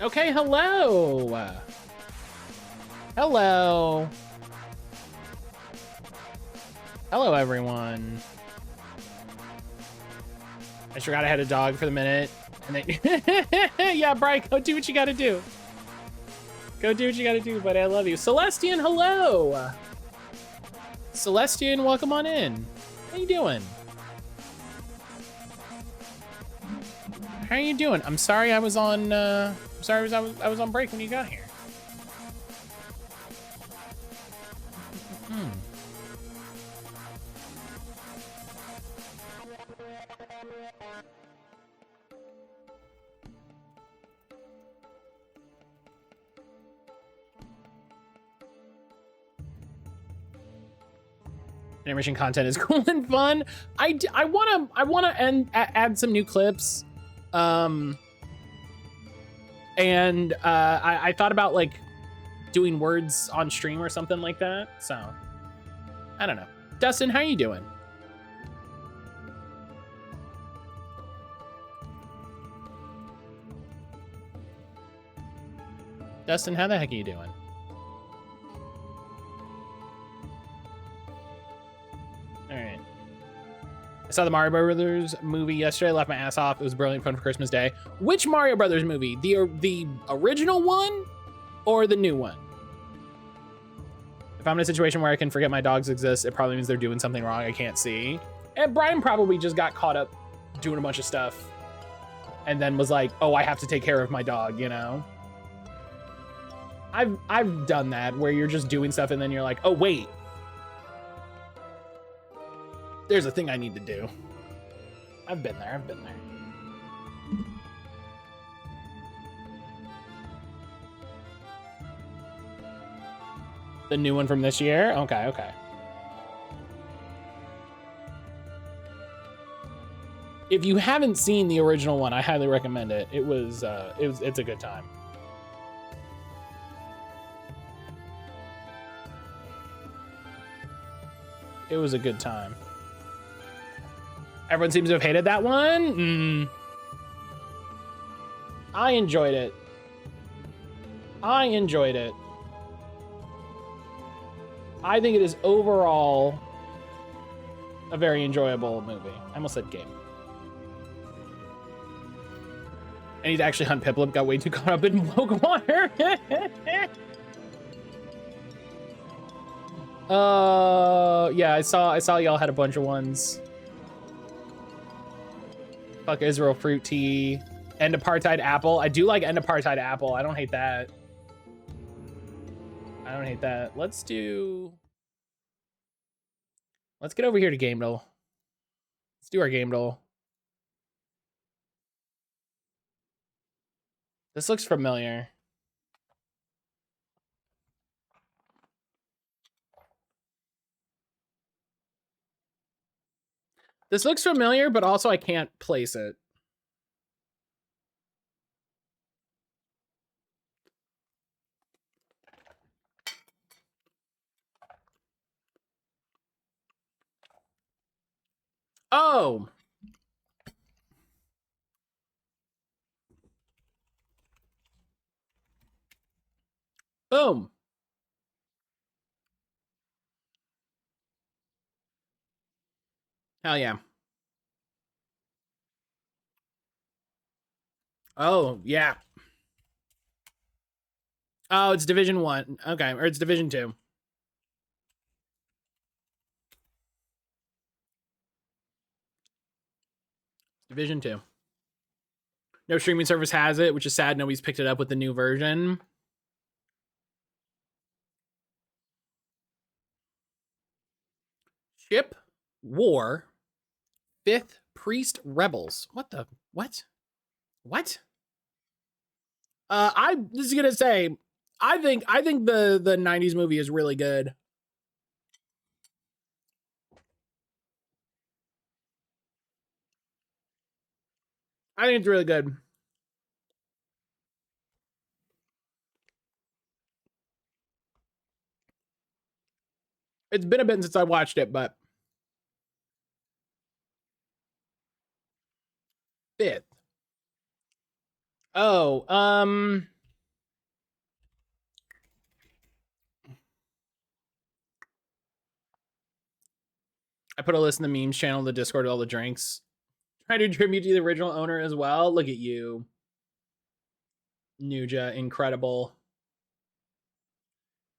Okay, hello. Hello. Hello, everyone. I forgot I had a dog for the minute. And then, yeah, Brian, go do what you gotta do. Go do what you gotta do, buddy. I love you. Celestian, hello. Celestian, welcome on in. How you doing? How are you doing? I'm sorry I was on. I'm sorry I was on break when you got here. Animation content is cool and fun. I wanna add some new clips, and I thought about like doing words on stream or something like that. So I don't know. Dustin, how you doing? Dustin, how the heck are you doing? All right. I saw the Mario Brothers movie yesterday. I left my ass off. It was brilliant fun for Christmas Day. Which Mario Brothers movie? The original one or the new one? If I'm in a situation where I can forget my dogs exist, it probably means they're doing something wrong I can't see. And Brian probably just got caught up doing a bunch of stuff and then was like, oh, I have to take care of my dog, you know? I've done that where you're just doing stuff and then you're like, oh, wait. There's a thing I need to do. I've been there. The new one from this year? Okay. If you haven't seen the original one, I highly recommend it. It's a good time. It was a good time. Everyone seems to have hated that one. I enjoyed it. I think it is overall a very enjoyable movie. I almost said game. I need to actually hunt Piplup. Got way too caught up in Pokemon. Yeah, I saw y'all had a bunch of ones. Fuck Israel fruit tea. End apartheid apple. I do like end apartheid apple. I don't hate that. Let's get over here to Game Duel. Let's do our Game Duel. This looks familiar. This looks familiar, but also I can't place it. Oh. Boom. Hell yeah. Oh, yeah. Oh, it's Division 1. Okay, or it's Division 2. Division 2. No streaming service has it, which is sad. Nobody's picked it up with the new version. Ship War 5th Priest Rebels. What? I'm just gonna say, I think the 90s movie is really good. I think it's really good. It's been a bit since I watched it, but 5th. Oh, I put a list in the memes channel, the Discord, all the drinks. Trying to tribute to the original owner as well. Look at you, Nuja. Incredible.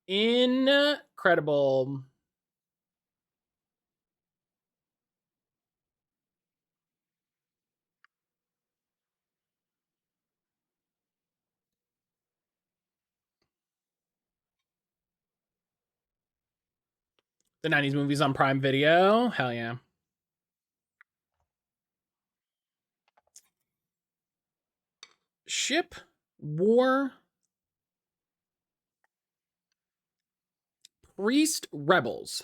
Incredible. The 90s movies on Prime Video. Hell yeah. Ship War Priest Rebels.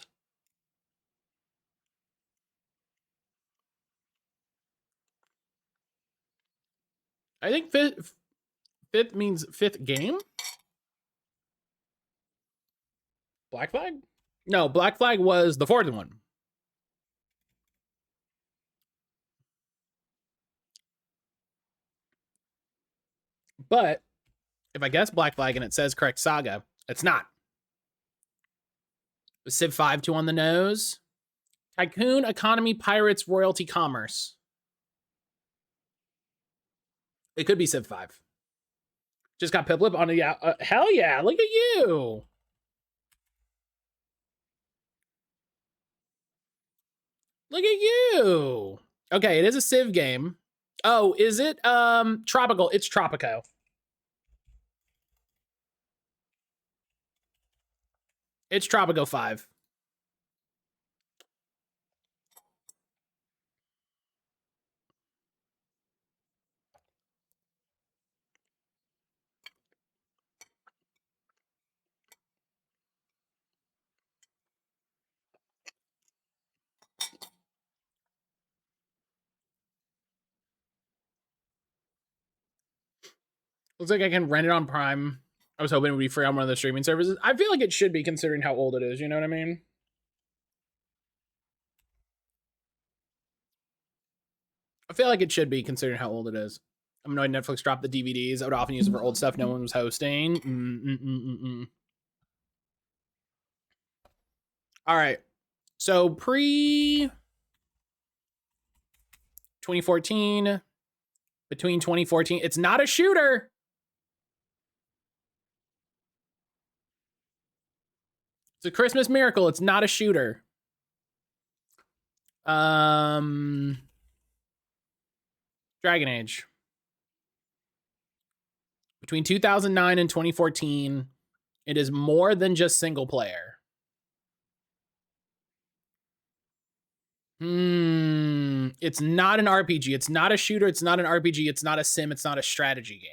I think fifth means fifth game. Black Flag? No, Black Flag was the fourth one. But if I guess Black Flag and it says correct saga, it's not. Civ 5 2 on the nose. Tycoon, Economy, Pirates, Royalty, Commerce. It could be Civ 5. Just got Piplip on the hell yeah, look at you. Look at you. Okay, it is a Civ game. Oh, is it tropical? It's Tropico. It's Tropico 5. Looks like I can rent it on Prime. I was hoping it would be free on one of the streaming services. I feel like it should be considering how old it is, you know what I mean? I feel like it should be considering how old it is. I'm annoyed Netflix dropped the DVDs. I would often use it for old stuff no one was hosting. All right. So pre 2014, between 2014, it's not a shooter. It's a Christmas miracle. It's not a shooter. Dragon Age. Between 2009 and 2014, it is more than just single player. It's not an RPG. It's not a shooter. It's not an RPG. It's not a sim. It's not a strategy game.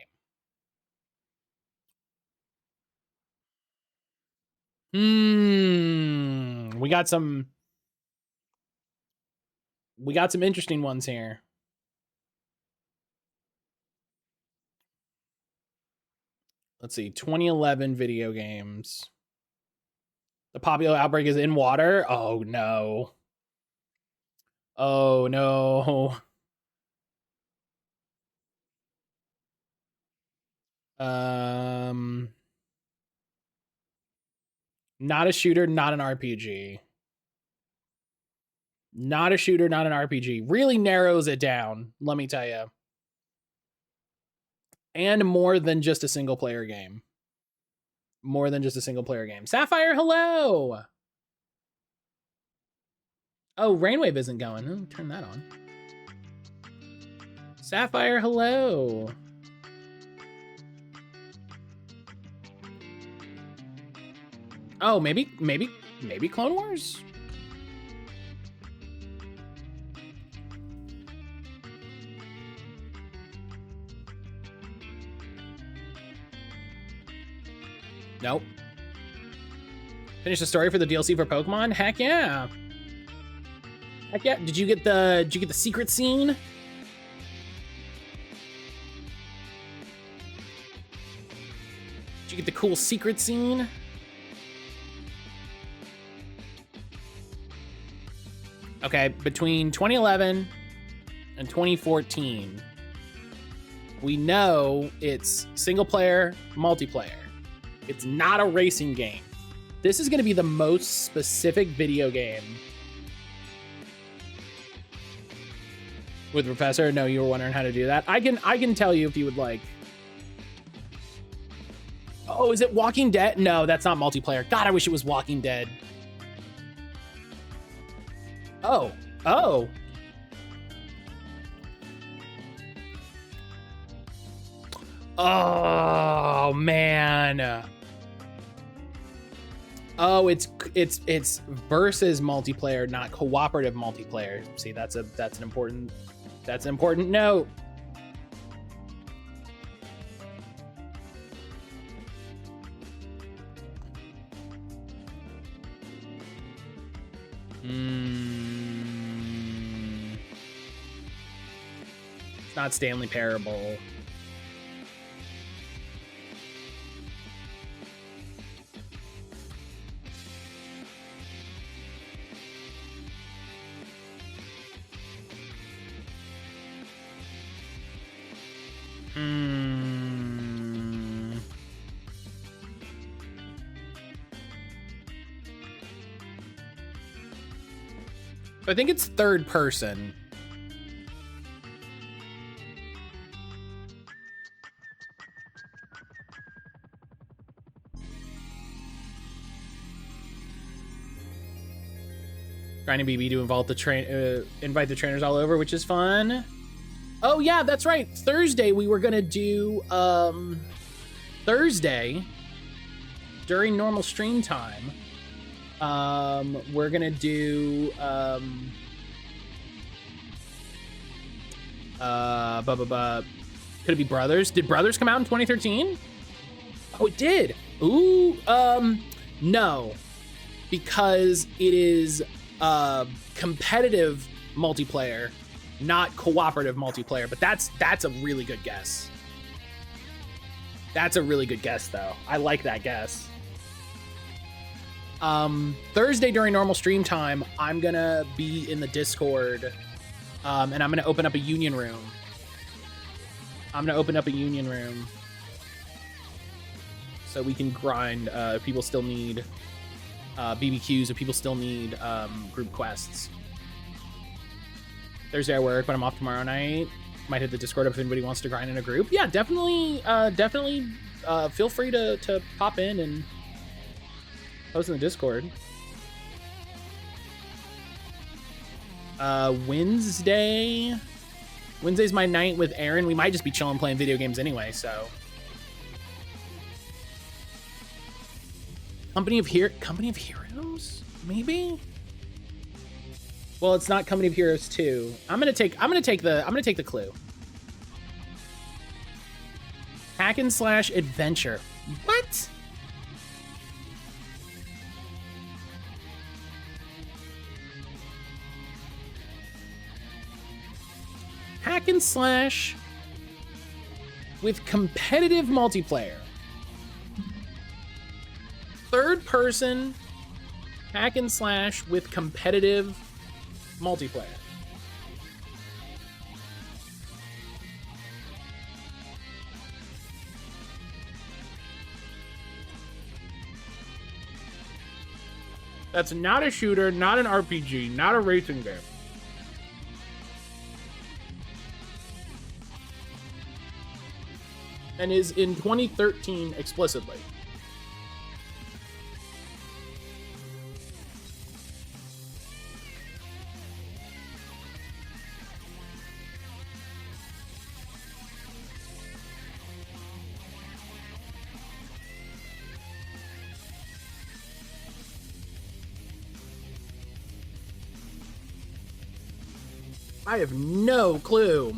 We got some interesting ones here. Let's see, 2011 video games. The popular outbreak is in water. Oh no. Oh no. Not a shooter, not an RPG. Not a shooter, not an RPG. Really narrows it down, let me tell you. And more than just a single player game. More than just a single player game. Sapphire, hello. Oh, Rainwave isn't going. Oh, turn that on. Sapphire, hello. Oh, maybe Clone Wars? Nope. Finish the story for the DLC for Pokemon? Heck yeah. Heck yeah. Did you get the secret scene? Did you get the cool secret scene? Okay, between 2011 and 2014, We know it's single player, multiplayer. It's not a racing game. This is going to be the most specific video game. With Professor, no, you were wondering how to do that. I can tell you if you would like. Oh, is it Walking Dead? No, that's not multiplayer. God, I wish it was Walking Dead. Oh. Oh, man. Oh, it's versus multiplayer, not cooperative multiplayer. See, that's an important note. It's not Stanley Parable. I think it's third person. Grinding BB to invite the trainers all over, which is fun. Oh yeah, that's right. Thursday we were gonna do Thursday during normal stream time. We're gonna do could it be Brothers? Did Brothers come out in 2013? Oh, it did. Ooh, no, because it is competitive multiplayer, not cooperative multiplayer. But that's a really good guess. That's a really good guess, though. I like that guess. Thursday during normal stream time, I'm gonna be in the Discord, and I'm gonna open up a union room. So we can grind, if people still need BBQs, if people still need group quests. Thursday I work, but I'm off tomorrow night. Might hit the Discord if anybody wants to grind in a group. Yeah, definitely feel free to pop in and post in the Discord. Wednesday's my night with Aaron. We might just be chilling playing video games anyway, so. Company of Heroes? Maybe? Well, it's not Company of Heroes 2. I'm gonna take the clue. Hack and slash adventure. What? Hack and slash with competitive multiplayer. Third person hack and slash with competitive multiplayer. That's not a shooter, not an RPG, not a racing game. And is in 2013 explicitly. I have no clue.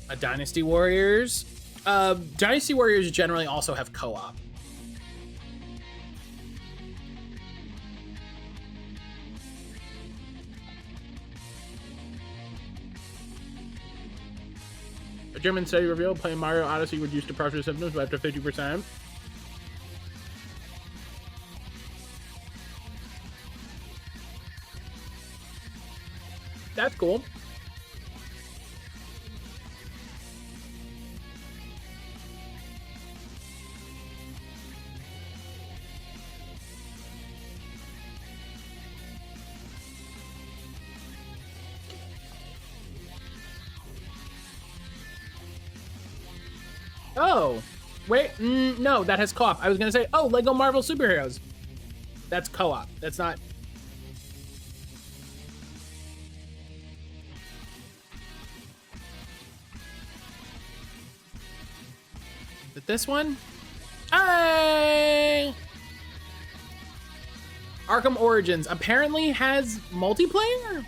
A Dynasty Warriors? Dynasty Warriors generally also have co-op. A German study revealed playing Mario Odyssey reduced depression symptoms by up to 50%. That's cool. Oh, wait, no, that has co-op. I was gonna say, oh, Lego Marvel Superheroes. That's co-op. That's not. But this one? Hey! Arkham Origins apparently has multiplayer?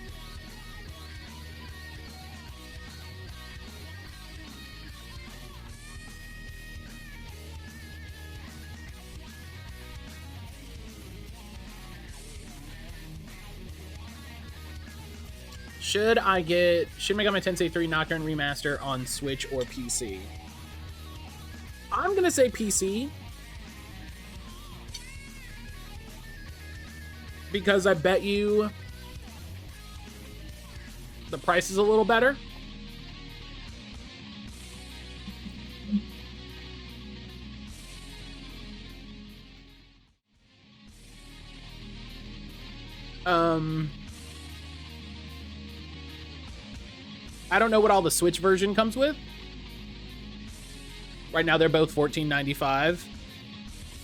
Should Mega Man Tensei 3 Nocturne Remaster on Switch or PC? I'm gonna say PC. Because I bet you the price is a little better. I don't know what all the Switch version comes with. Right now they're both $14.95.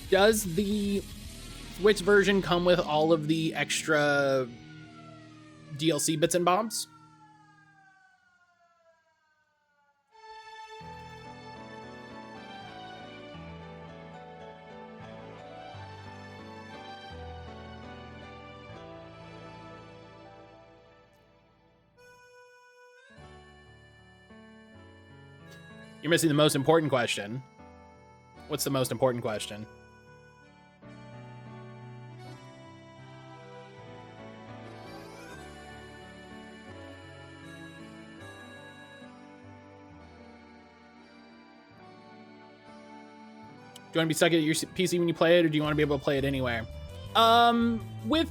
Does the Switch version come with all of the extra DLC bits and bobs? You're missing the most important question. What's the most important question? Do you want to be stuck at your PC when you play it, or do you want to be able to play it anywhere? With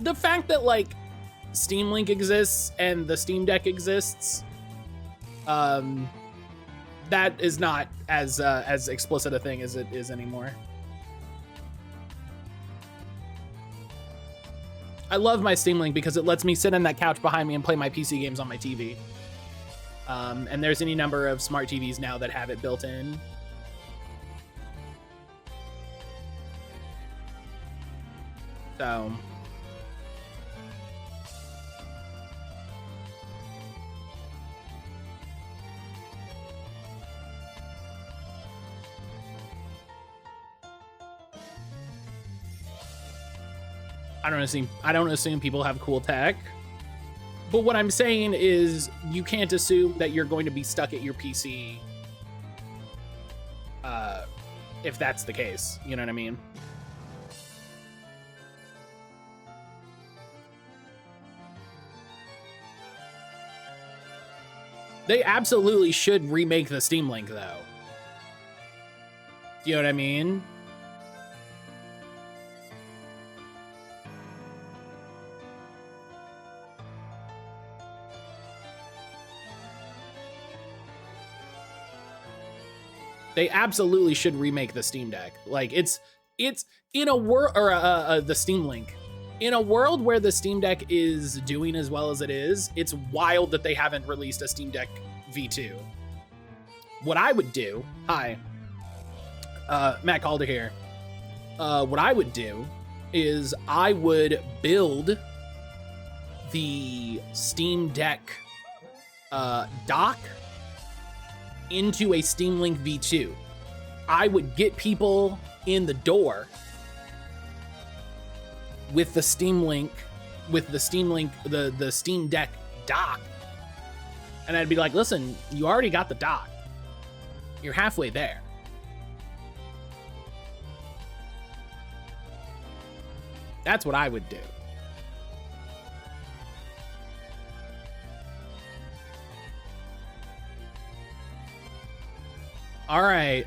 the fact that like Steam Link exists and the Steam Deck exists, that is not as explicit a thing as it is anymore. I love my Steam Link because it lets me sit on that couch behind me and play my PC games on my TV. And there's any number of smart TVs now that have it built in. So I don't assume people have cool tech. But what I'm saying is you can't assume that you're going to be stuck at your PC if that's the case. You know what I mean? They absolutely should remake the Steam Link, though. Do you know what I mean? They absolutely should remake the Steam Deck. Like it's in a world, or the Steam Link. In a world where the Steam Deck is doing as well as it is, it's wild that they haven't released a Steam Deck V2. What I would do, hi, mattcaulder here. What I would do is I would build the Steam Deck dock into a Steam Link V2. I would get people in the door with the Steam Link, the Steam Deck dock. And I'd be like, listen, you already got the dock. You're halfway there. That's what I would do. All right.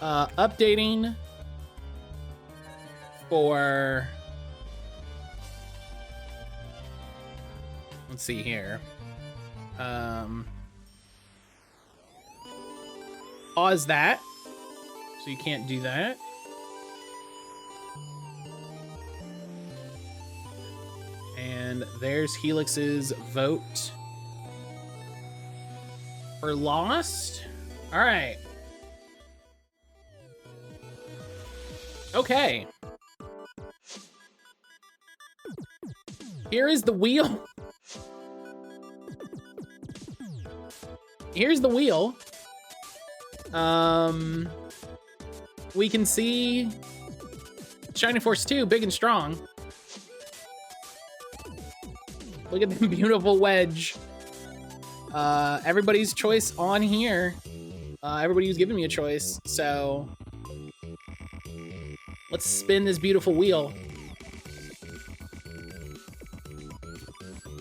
Updating for Let's see here. Pause that. So you can't do that. And there's Helix's vote for Lost. All right. Okay. Here is the wheel. Here's the wheel. We can see Shining Force 2, big and strong. Look at the beautiful wedge. Everybody's choice on here. Everybody who's giving me a choice. So let's spin this beautiful wheel.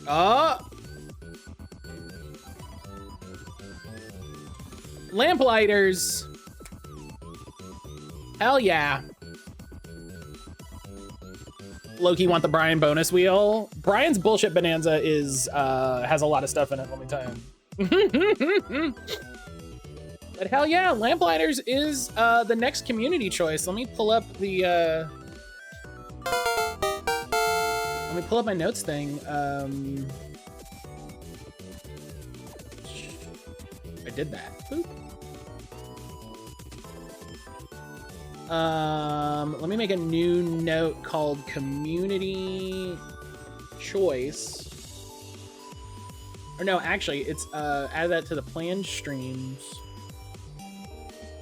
Oh! Lamplighters. Hell yeah. Loki want the Brian bonus wheel. Brian's bullshit bonanza is has a lot of stuff in it, let me tell you. But hell yeah, Lamplighters is the next community choice. Let me pull up the let me pull up my notes thing. I did that. Boop. Let me make a new note called community choice. Or no, actually, it's add that to the planned streams.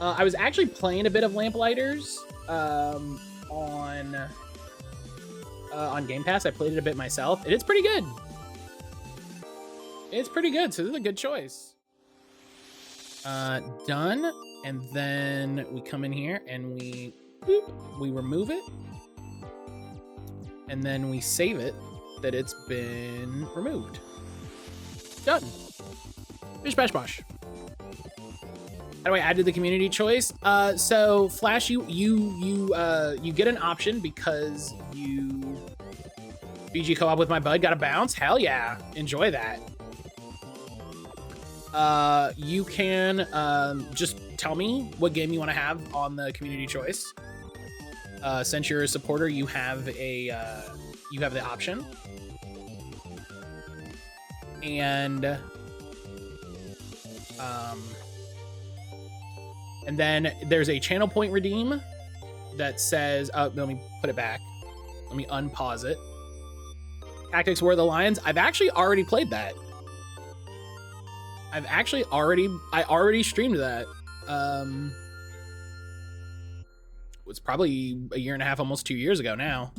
I was actually playing a bit of Lamplighters on Game Pass. I played it a bit myself, and it's pretty good. It's pretty good, so this is a good choice. Done. And then we come in here and we remove it. And then we save it that it's been removed. Done. Bish bash bosh. How do I add to the community choice? So Flash, you get an option because you BG co-op with my bud, got a bounce. Hell yeah, enjoy that. You can just tell me what game you want to have on the community choice. Since you're a supporter, you have the option. And then there's a channel point redeem that says, let me put it back. Let me unpause it. Tactics War of the Lions. I've actually already played that. I already streamed that. It was probably a year and a half, almost 2 years ago now.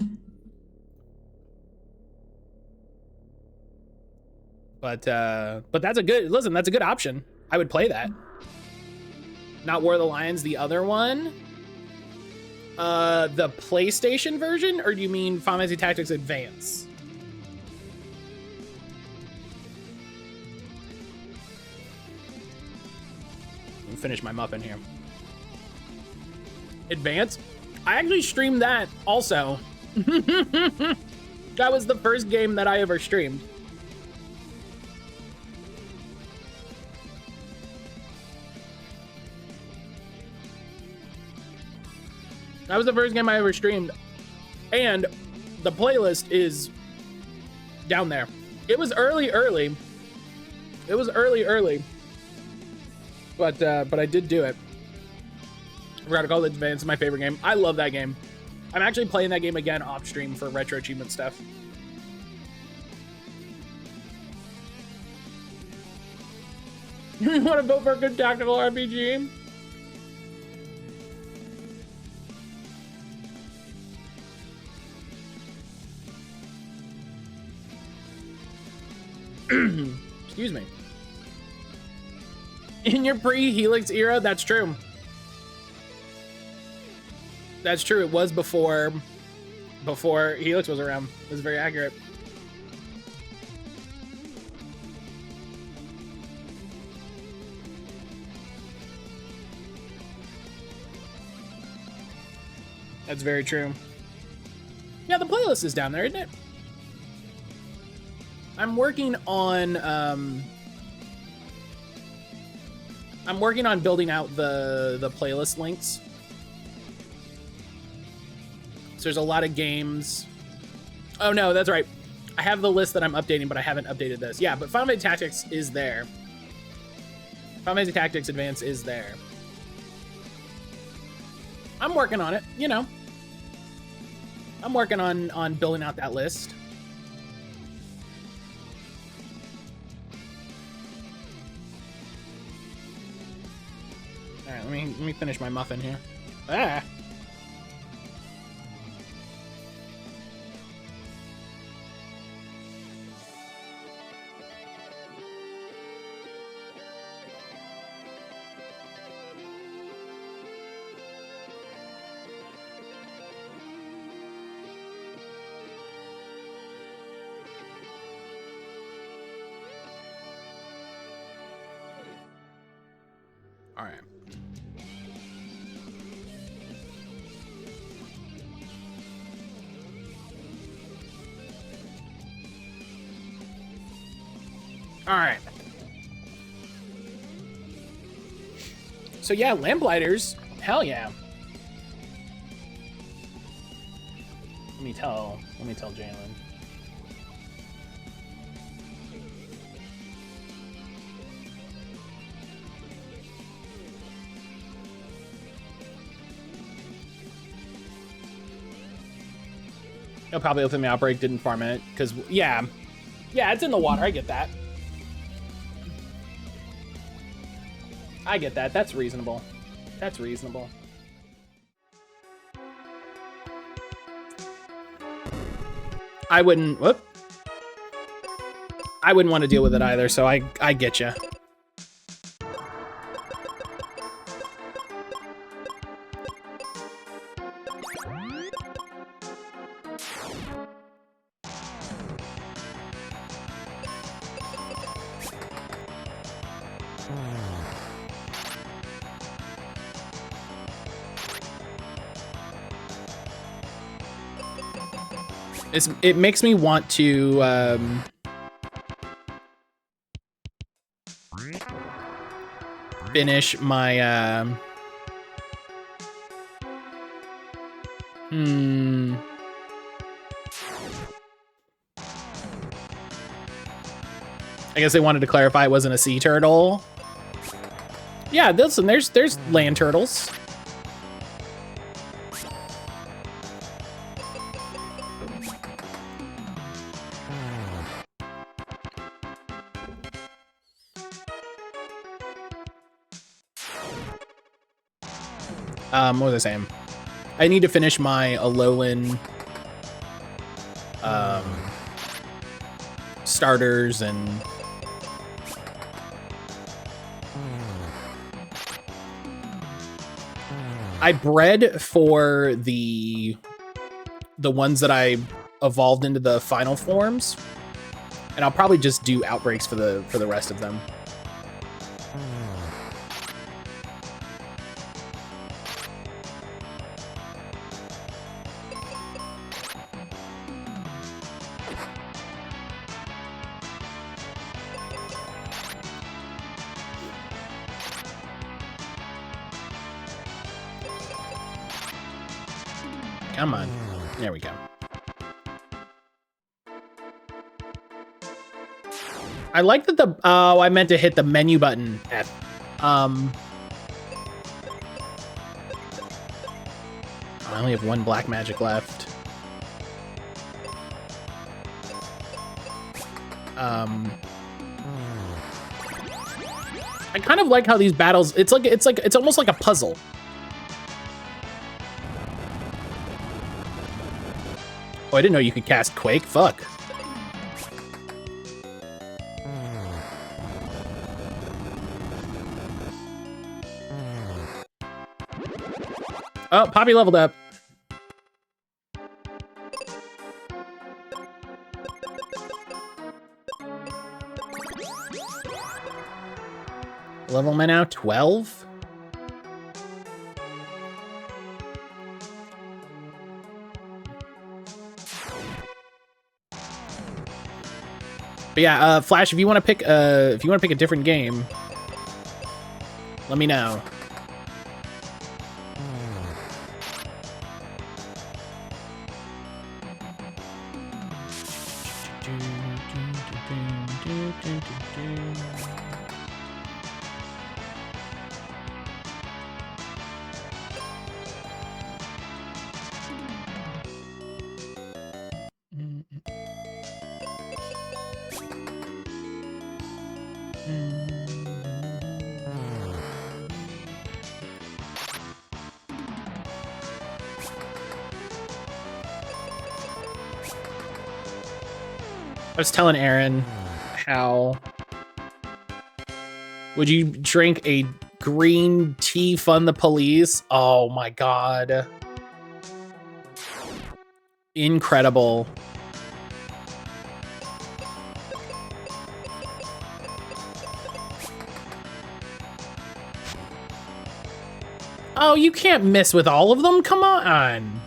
But that's a good option. I would play that. Not War of the Lions, the other one. The PlayStation version, or do you mean Final Fantasy Tactics Advance? Let me finish my muffin here. Advance? I actually streamed that also. That was the first game that I ever streamed. That was the first game I ever streamed. And the playlist is down there. It was early. It was early. But I did do it. I forgot to call it Advance. It's my favorite game. I love that game. I'm actually playing that game again off stream for retro achievement stuff. You want to vote for a good tactical RPG? Excuse me. In your pre-Helix era, that's true. That's true. It was before Helix was around. It was very accurate. That's very true. Yeah, the playlist is down there, isn't it? I'm working on building out the playlist links. So there's a lot of games. Oh no, that's right. I have the list that I'm updating, but I haven't updated this. Yeah, but Final Fantasy Tactics is there. Final Fantasy Tactics Advance is there. I'm working on it, you know. I'm working on building out that list. All right, let me finish my muffin here. Ah. All right. All right. So yeah, Lamplighters. Hell yeah. Let me tell Jalen. He'll probably open the outbreak, didn't farm in it, because yeah, it's in the water. I get that. I get that. That's reasonable. That's reasonable. I wouldn't. Whoop. I wouldn't want to deal with it either. So I get you. It makes me want to finish my I guess they wanted to clarify it wasn't a sea turtle. Yeah, listen, there's land turtles. What was I saying? I need to finish my Alolan starters and I bred for the ones that I evolved into the final forms, and I'll probably just do outbreaks for the rest of them. Come on. There we go. I like that the... Oh, I meant to hit the menu button. F. I only have one black magic left. I kind of like how these battles... It's almost like a puzzle. Oh, I didn't know you could cast Quake. Fuck. Oh, Poppy leveled up. Level am I now? 12? But yeah, Flash, if you want to pick a different game, let me know. I was telling Aaron how would you drink a green tea fund the police? Oh my god. Incredible. Oh, you can't miss with all of them? Come on.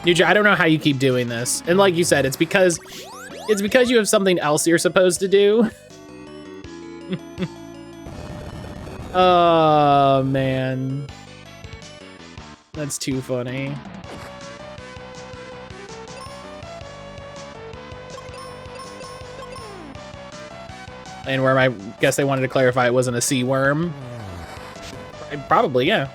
Nuja, I don't know how you keep doing this. And like you said, it's because you have something else you're supposed to do. Oh, man. That's too funny. And worm, I guess they wanted to clarify it wasn't a sea worm. Probably, yeah.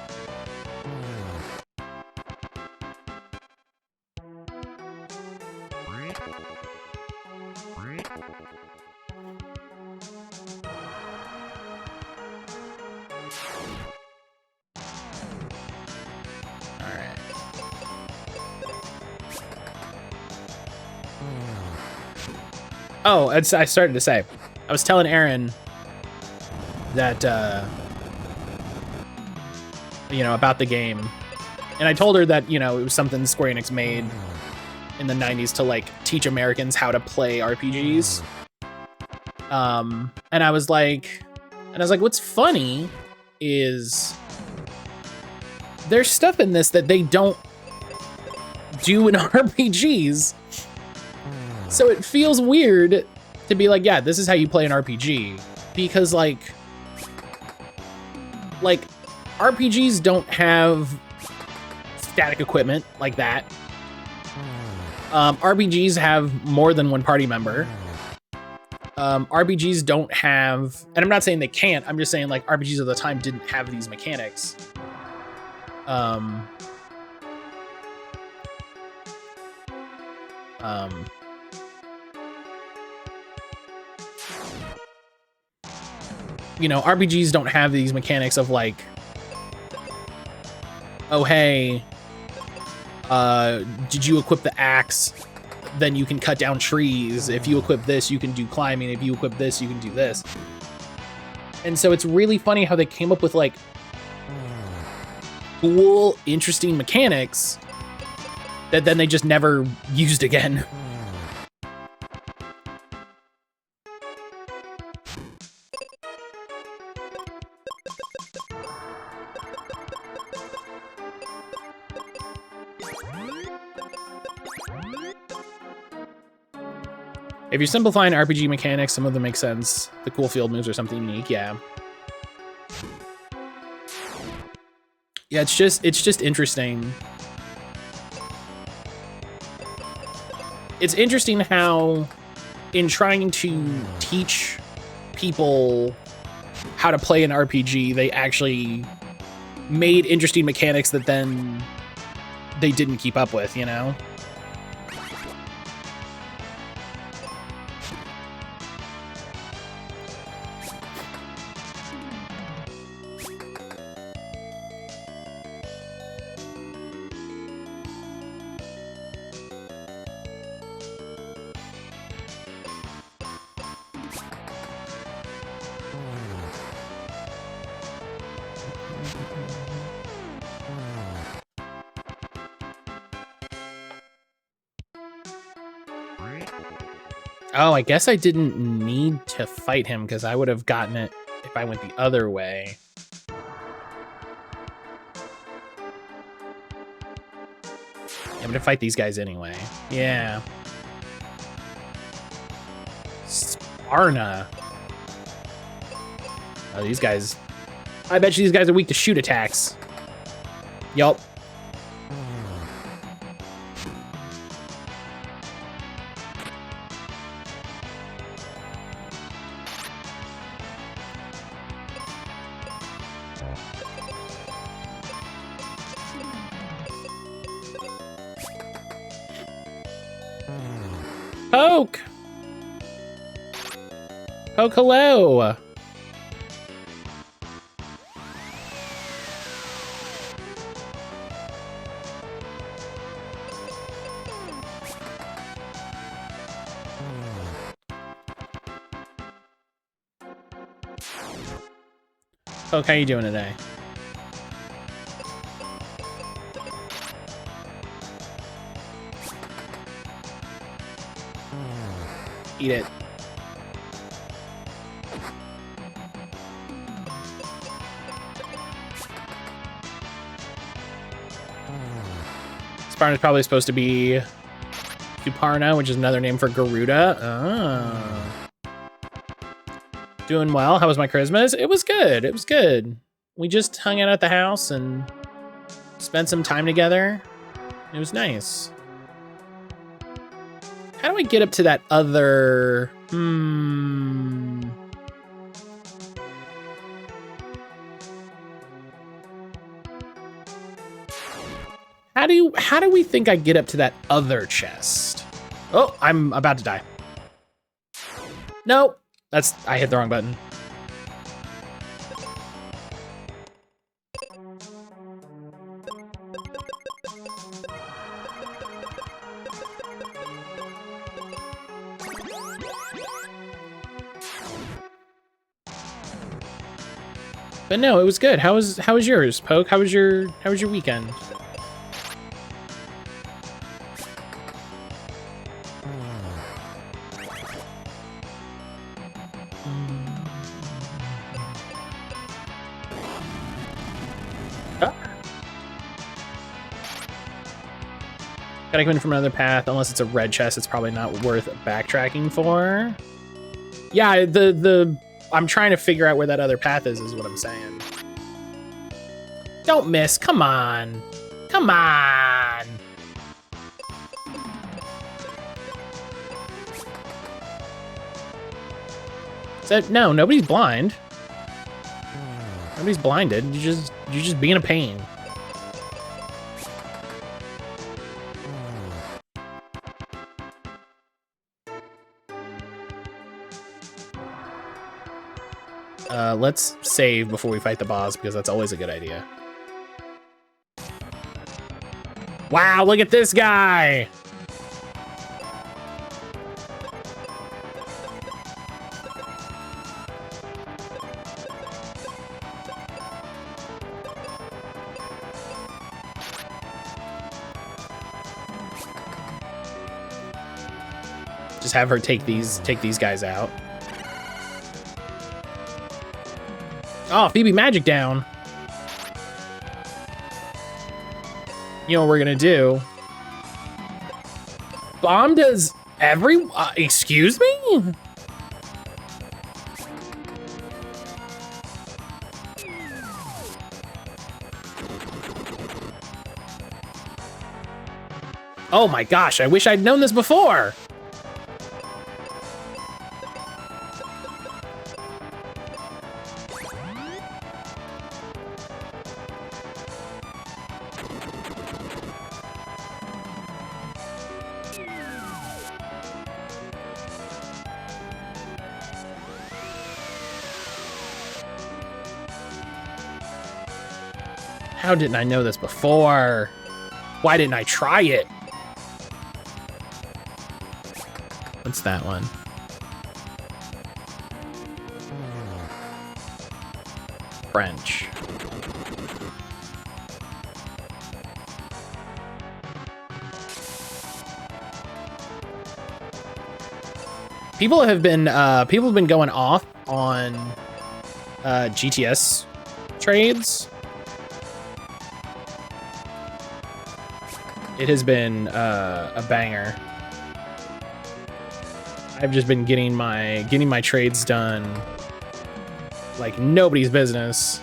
Oh, I started to say, I was telling Aaron that, you know, about the game. And I told her that, you know, it was something Square Enix made in the 90s to, like, teach Americans how to play RPGs. And I was like, what's funny is there's stuff in this that they don't do in RPGs. So it feels weird to be like, yeah, this is how you play an RPG. Because like RPGs don't have static equipment like that. RPGs have more than one party member. RPGs don't have, and I'm not saying they can't, I'm just saying like RPGs of the time didn't have these mechanics. You know, RPGs don't have these mechanics of like, oh, hey, did you equip the axe? Then you can cut down trees. If you equip this, you can do climbing. If you equip this, you can do this. And so it's really funny how they came up with like cool, interesting mechanics that then they just never used again. If you're simplifying RPG mechanics, some of them make sense. The cool field moves are something unique, yeah. Yeah, it's just interesting. It's interesting how, in trying to teach people how to play an RPG, they actually made interesting mechanics that then they didn't keep up with, you know? Oh, I guess I didn't need to fight him because I would have gotten it if I went the other way. I'm gonna fight these guys anyway. Yeah. Sparna. Oh, these guys. I bet you these guys are weak to shoot attacks. Yup. Poke! Poke, hello! Poke, how you doing today? Eat it. Sparna's probably supposed to be Kuparna, which is another name for Garuda. Oh. Doing well. How was my Christmas? It was good. It was good. We just hung out at the house and spent some time together. It was nice. How do I get up to that other... How do we think I get up to that other chest? Oh, I'm about to die. Nope. I hit the wrong button. But no, it was good. How was yours, Poke? How was your weekend? Gotta come in from another path. Unless it's a red chest, it's probably not worth backtracking for. Yeah, I'm trying to figure out where that other path is what I'm saying. Don't miss. Come on. Come on. So, no, nobody's blind. Nobody's blinded. You're just being a pain. Let's save before we fight the boss, because that's always a good idea. Wow, look at this guy! Just have her take these guys out. Oh, Phoebe Magic down. You know what we're gonna do? Bomb does excuse me? Oh my gosh, I wish I'd known this before. How didn't I know this before? Why didn't I try it? What's that one? French. People have been going off on GTS trades. It has been a banger. I've just been getting my trades done like nobody's business.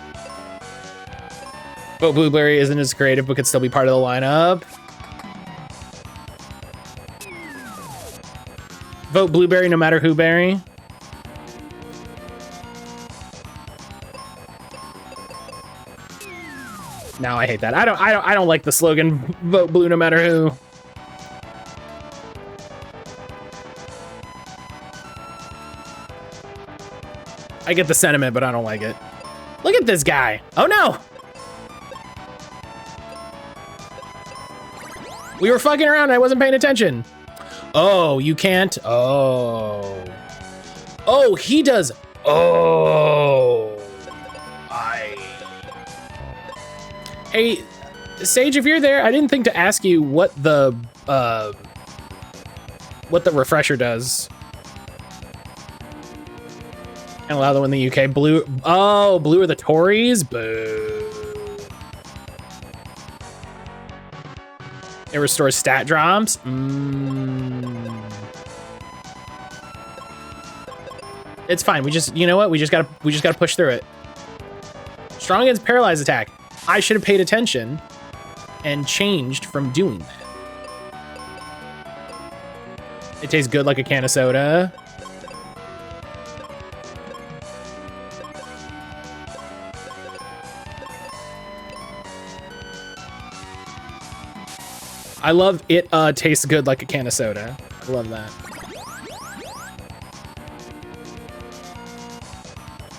Vote Blueberry isn't as creative, but could still be part of the lineup. Vote Blueberry no matter who berry. No, I hate that. I don't like the slogan vote blue no matter who. I get the sentiment, but I don't like it. Look at this guy. Oh no. We were fucking around and I wasn't paying attention. Oh, you can't. Oh. Oh, he does. Oh. Hey, Sage, if you're there, I didn't think to ask you what the refresher does. And allow them in the UK. Blue. Oh, blue are the Tories. Boo. It restores stat drops. It's fine. We just, you know what? We just gotta push through it. Strong against paralyzed attack. I should have paid attention and changed from doing that. It tastes good like a can of soda. I love it tastes good like a can of soda. I love that.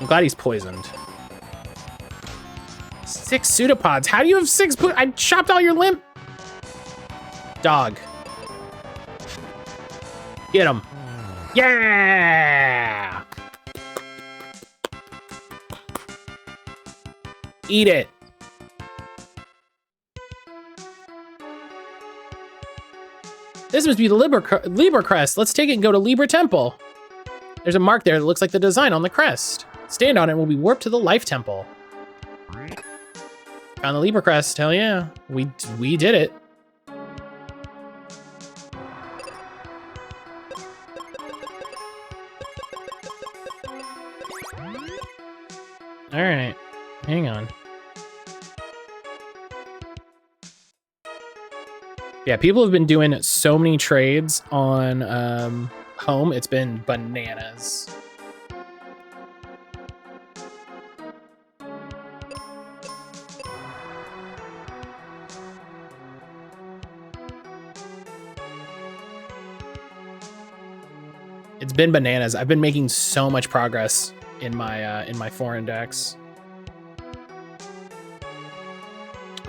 I'm glad he's poisoned. 6 pseudopods. How do you have 6? I chopped all your limb. Dog. Get him. Yeah. Eat it. This must be the Libra crest. Let's take it and go to Libra Temple. There's a mark there that looks like the design on the crest. Stand on it and we'll be warped to the Life Temple. Found the Libra crest. Hell yeah. We did it. All right. Hang on. Yeah, people have been doing so many trades on home. It's been bananas. It's been bananas. I've been making so much progress in my foreign decks.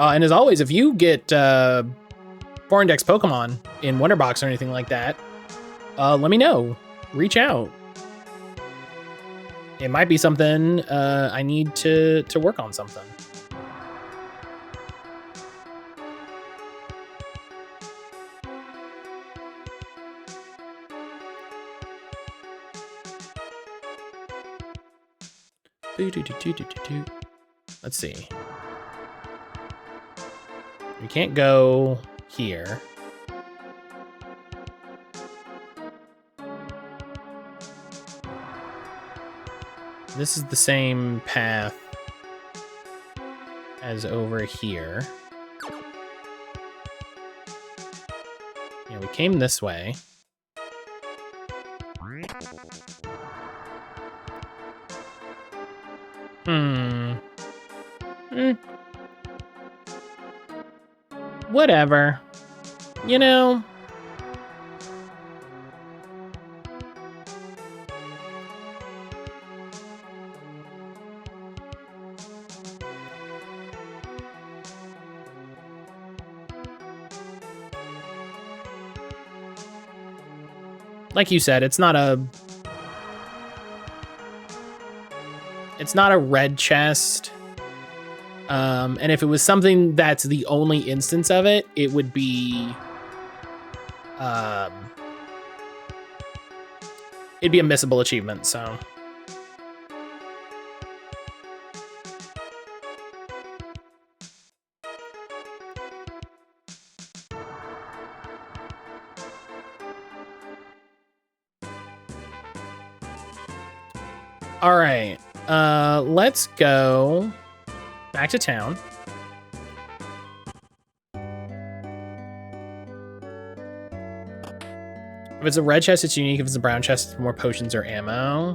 And as always, if you get foreign decks Pokemon in Wonderbox or anything like that, let me know. Reach out. It might be something I need to work on something. Let's see. We can't go here. This is the same path as over here. Yeah, we came this way. Whatever. You know. Like you said, it's not a red chest. And if it was something that's the only instance of it, it would be it'd be a missable achievement, so All right. Let's go back to town. If it's a red chest, it's unique. If it's a brown chest, it's more potions or ammo.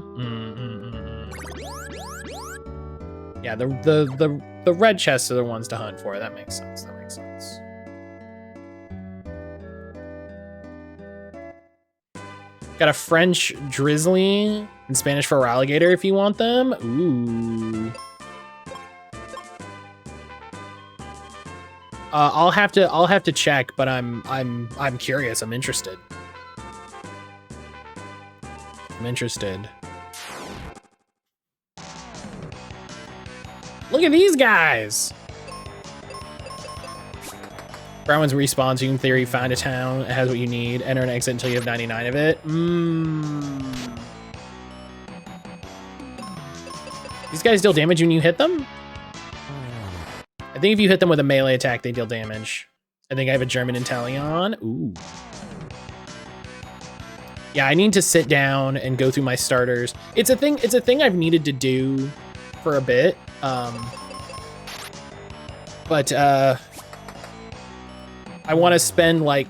Yeah, the red chests are the ones to hunt for. That makes sense. That makes sense. Got a French drizzly and Spanish for alligator if you want them. Ooh. I'll have to check, but I'm curious. I'm interested. I'm interested. Look at these guys. Brown ones respawn, so you can, in theory, find a town that has what you need. Enter and exit until you have 99 of it. These guys deal damage when you hit them? I think if you hit them with a melee attack, they deal damage. I think I have a German Intellion. Ooh. Yeah, I need to sit down and go through my starters. It's a thing I've needed to do for a bit. But I want to spend like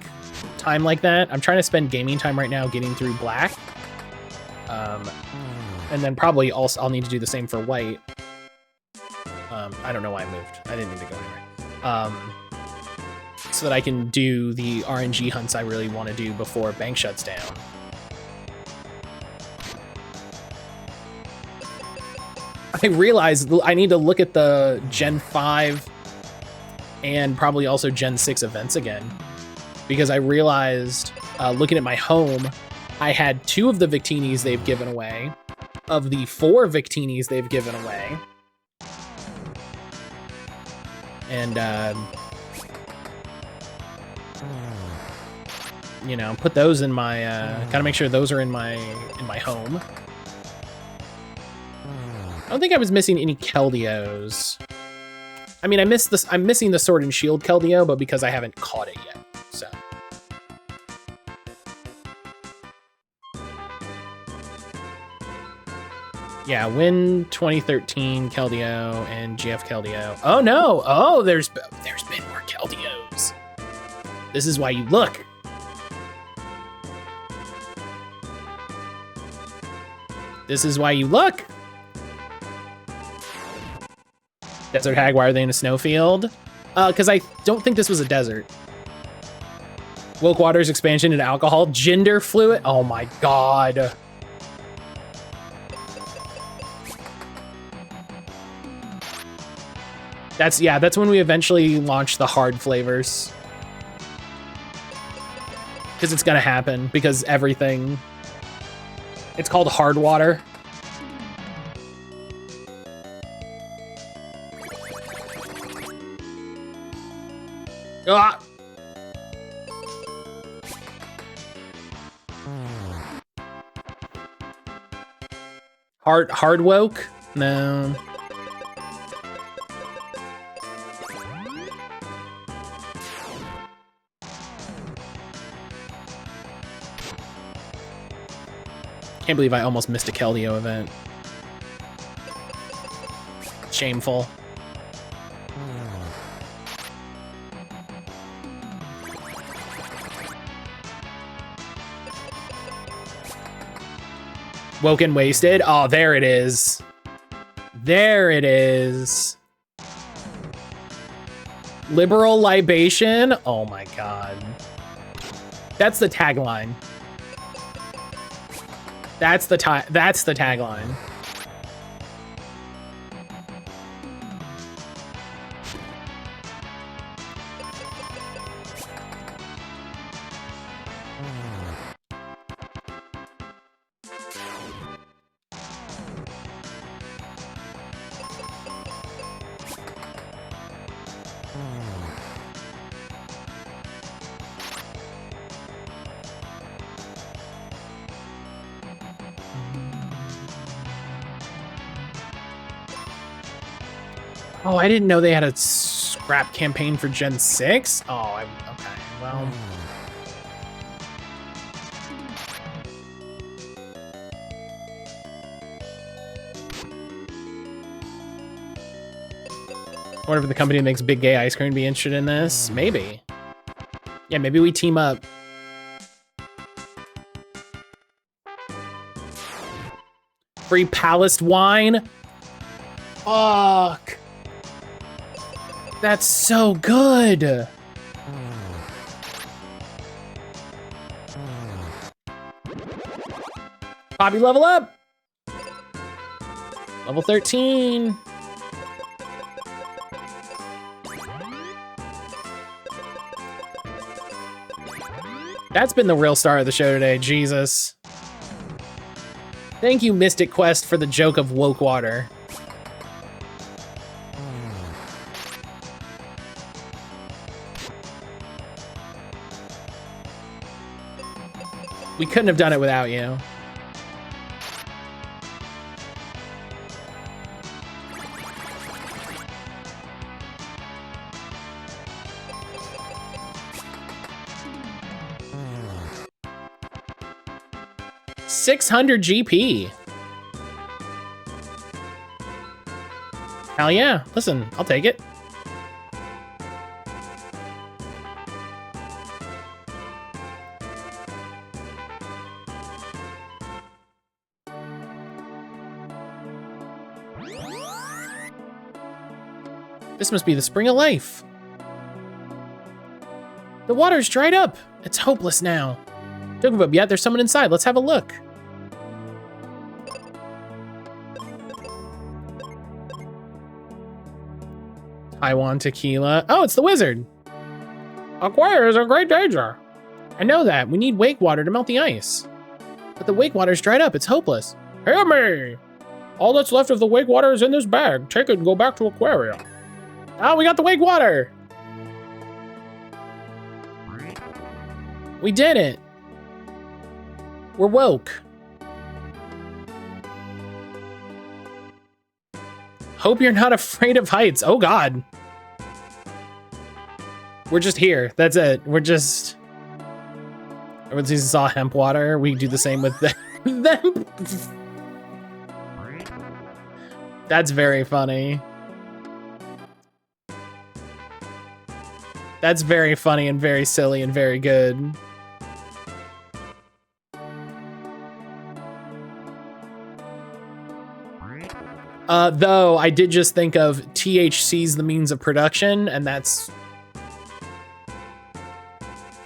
time like that. I'm trying to spend gaming time right now getting through black. And then probably also I'll need to do the same for white. I don't know why I moved. I didn't need to go anywhere. So that I can do the RNG hunts I really want to do before bank shuts down. I realized I need to look at the Gen 5 and probably also Gen 6 events again, because I realized, looking at my home, I had 2 of the Victinis they've given away. Of the 4 Victinis they've given away. And, you know, put those in my, gotta make sure those are in my home. I don't think I was missing any Keldios. I mean, I'm missing the Sword and Shield Keldio, but because I haven't caught it yet, so. Yeah, Win 2013 Keldio and GF Keldio. Oh no! Oh, there's been more Keldios. This is why you look. This is why you look. Desert Hag, why are they in a snowfield? Because I don't think this was a desert. Woke Waters expansion into alcohol. Gender fluid. Oh my god. That's when we eventually launch the hard flavors. Because it's gonna happen. Because everything. It's called hard water. Ah! Hard woke? No. Can't believe I almost missed a Keldio event. Shameful. Woken Wasted. Oh, there it is. There it is. Liberal Libation. Oh my god. That's the tagline. That's the tagline. Oh, I didn't know they had a scrap campaign for Gen 6? Oh, okay, well. wonder if the company that makes big gay ice cream would be interested in this. Maybe. Yeah, maybe we team up. Free Palast wine. Fuck. That's so good. Poppy, level up. Level 13. That's been the real star of the show today, Jesus. Thank you, Mystic Quest, for the joke of woke water. We couldn't have done it without you. $600 GP. Hell yeah. Listen, I'll take it. This must be the spring of life. The water's dried up. It's hopeless now. Don't give up yet. There's someone inside. Let's have a look. Taiwan tequila. Oh, it's the wizard. Aquarius are great danger. I know that. We need wake water to melt the ice. But the wake water's dried up. It's hopeless. Hear me. All that's left of the wake water is in this bag. Take it and go back to Aquaria. Oh, we got the wake water. We did it. We're woke. Hope you're not afraid of heights. Oh God. We're just here. That's it. We're just... Everyone sees us all hemp water. We do the same with them. That's very funny. That's very funny and very silly and very good. Though I did just think of THC's the means of production, and that's,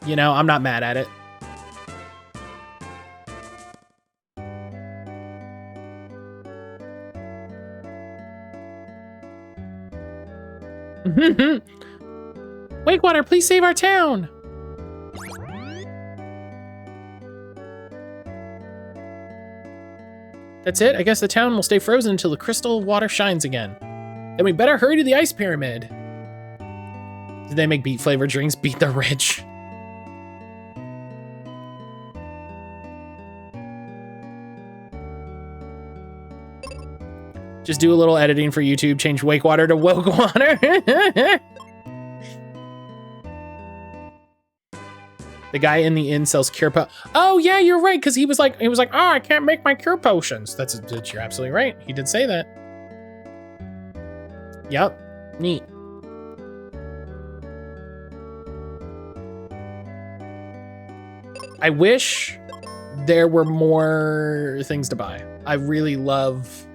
you know, I'm not mad at it. Wakewater, please save our town. That's it. I guess the town will stay frozen until the crystal water shines again. Then we better hurry to the ice pyramid. Did they make beet flavored drinks? Beat the rich. Just do a little editing for YouTube. Change wake water to woke water. The guy in the inn sells cure po- Oh yeah, you're right. Cause he was like, oh, I can't make my cure potions. That's you're absolutely right. He did say that. Yep, neat. I wish there were more things to buy. I really love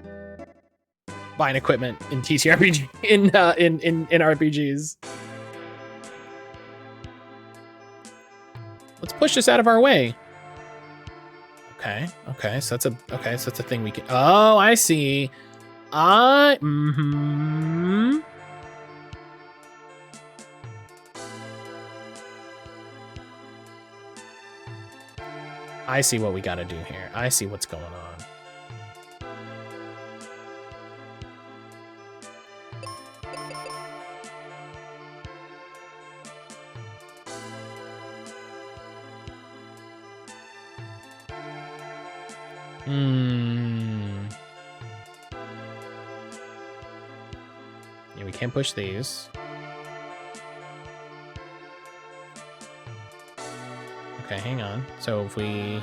buying equipment in TTRPG, in RPGs. Let's push this out of our way. Okay, so that's a thing we can. Oh, I see. I see what we gotta do here. I see what's going on. Yeah, we can't push these. Okay, hang on. So if we...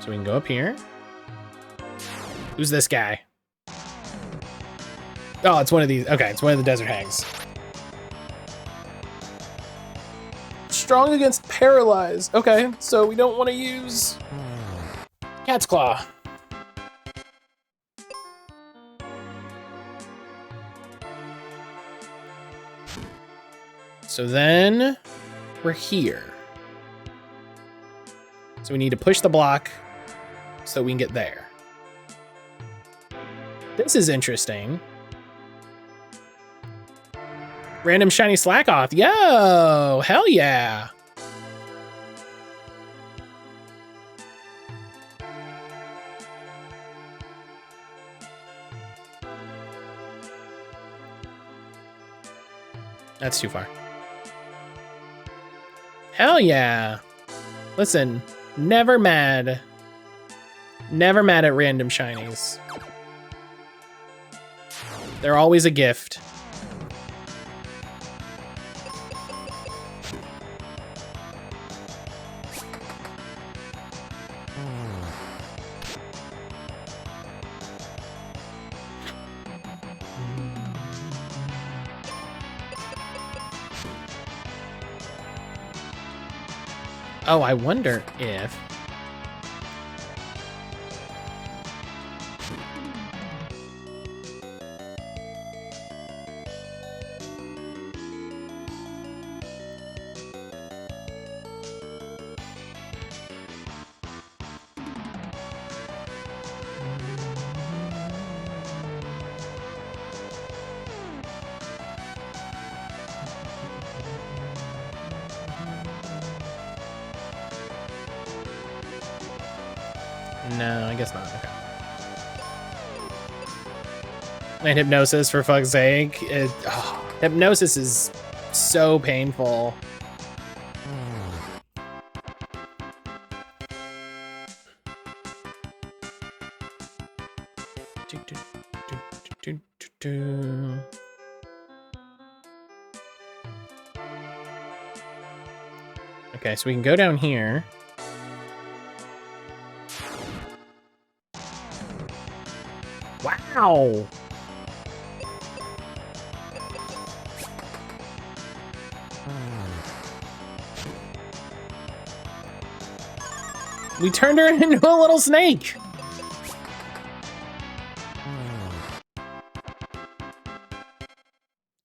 So we can go up here. Who's this guy? Oh, it's one of these. Okay, it's one of the desert hags. Strong against paralyzed. Okay, so we don't want to use Cat's Claw. So then we're here. So we need to push the block so we can get there. This is interesting. Random shiny slack off. Yo, hell yeah. That's too far. Hell yeah. Listen, never mad. Never mad at random shinies. They're always a gift. Oh, I wonder if... No, I guess not. Okay. And hypnosis, for fuck's sake. Hypnosis is so painful. Okay, so we can go down here. Wow. We turned her into a little snake.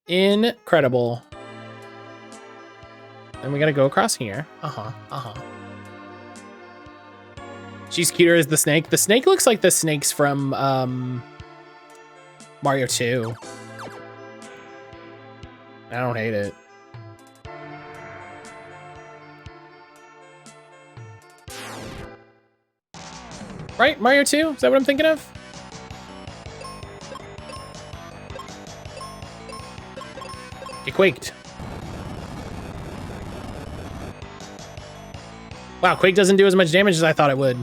Incredible. And we gotta go across here. She's cuter as the snake. The snake looks like the snakes from Mario 2. I don't hate it. Right? Mario 2? Is that what I'm thinking of? It quaked. Wow, Quake doesn't do as much damage as I thought it would.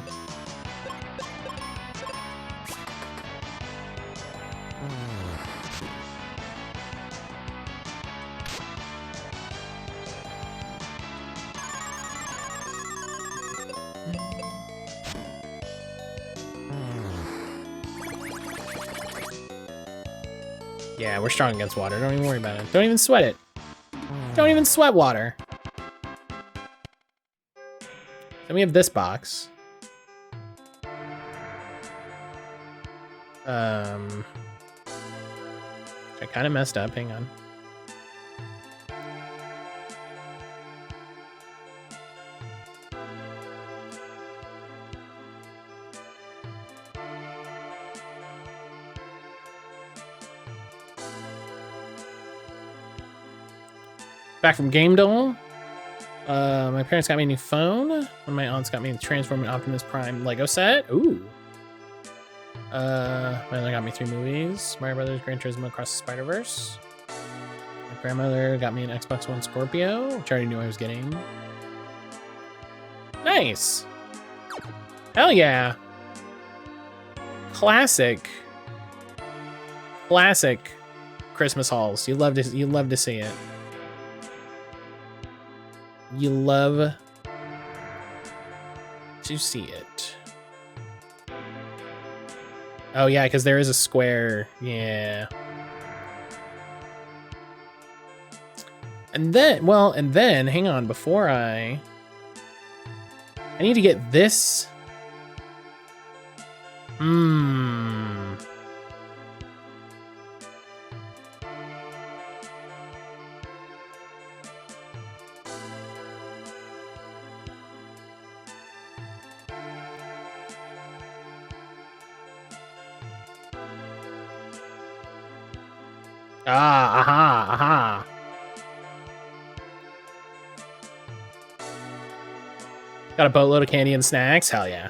Yeah, we're strong against water. Don't even worry about it. Don't even sweat it. Don't even sweat water. Then we have this box. I kind of messed up. Hang on. Back from Game Dole. My parents got me a new phone. One of my aunts got me the Transforming Optimus Prime Lego set. Ooh. My mother got me 3 movies. Mario Brothers, Gran Turismo, Across the Spider-Verse. My grandmother got me an Xbox One Scorpio, which I already knew I was getting. Nice. Hell yeah. Classic. Classic Christmas hauls. You love to see it. You love to see it. Oh yeah, because there is a square. Yeah. And then, hang on, before I need to get this. Aha. Got a boatload of candy and snacks? Hell yeah.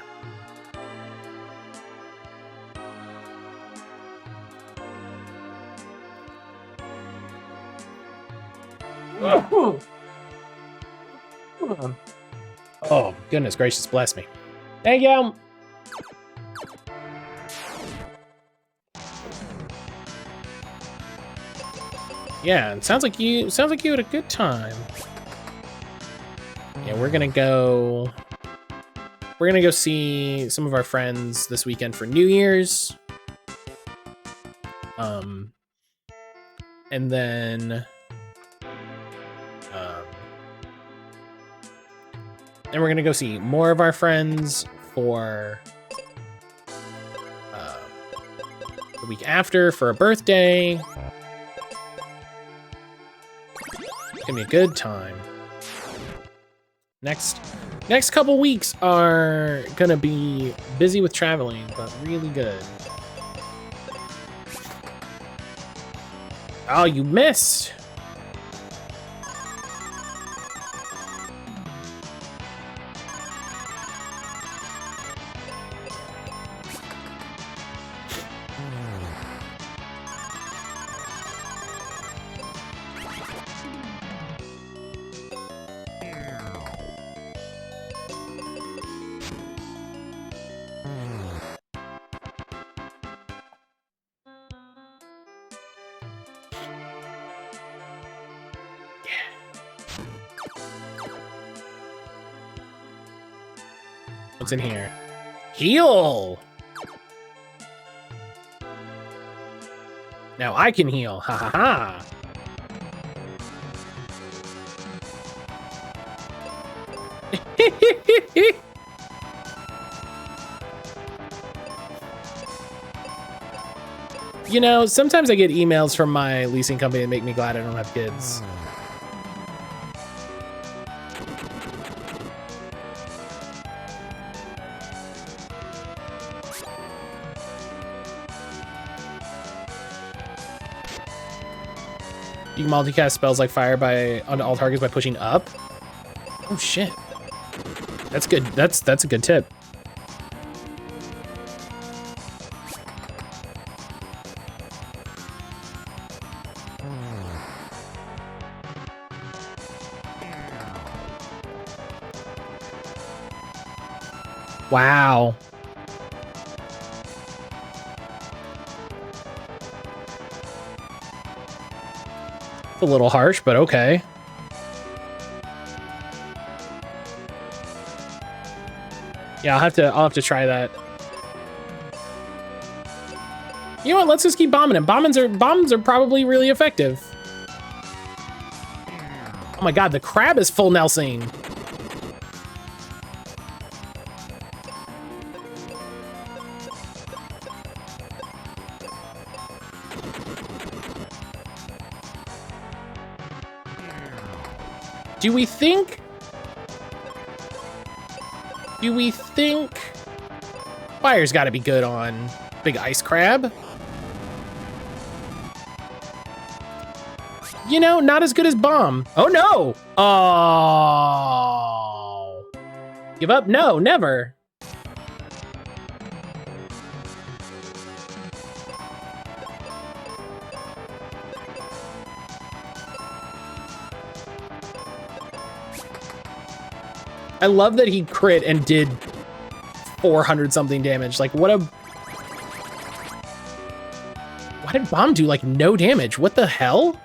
Oh, goodness gracious, bless me. Thank you. Yeah, it sounds like you had a good time. Yeah, we're gonna go see some of our friends this weekend for New Year's. And then and we're gonna go see more of our friends for the week after for a birthday. It's gonna be a good time. Next couple weeks are gonna be busy with traveling, but really good. Oh, you missed. What's in here? Heal! Now I can heal. Ha ha ha. You know, sometimes I get emails from my leasing company that make me glad I don't have kids. You can multicast spells like fire onto all targets by pushing up. Oh shit. That's good. That's a good tip. Wow. It's a little harsh, but okay. Yeah, I'll have to try that. You know what? Let's just keep bombing him. Bombs are probably really effective. Oh my god, the crab is full Nelsing. Do we think fire's got to be good on big ice crab? You know, not as good as bomb. Oh no! Oh! Give up? No, never. I love that he crit and did 400 something damage. Like, why did bomb do like no damage? What the hell?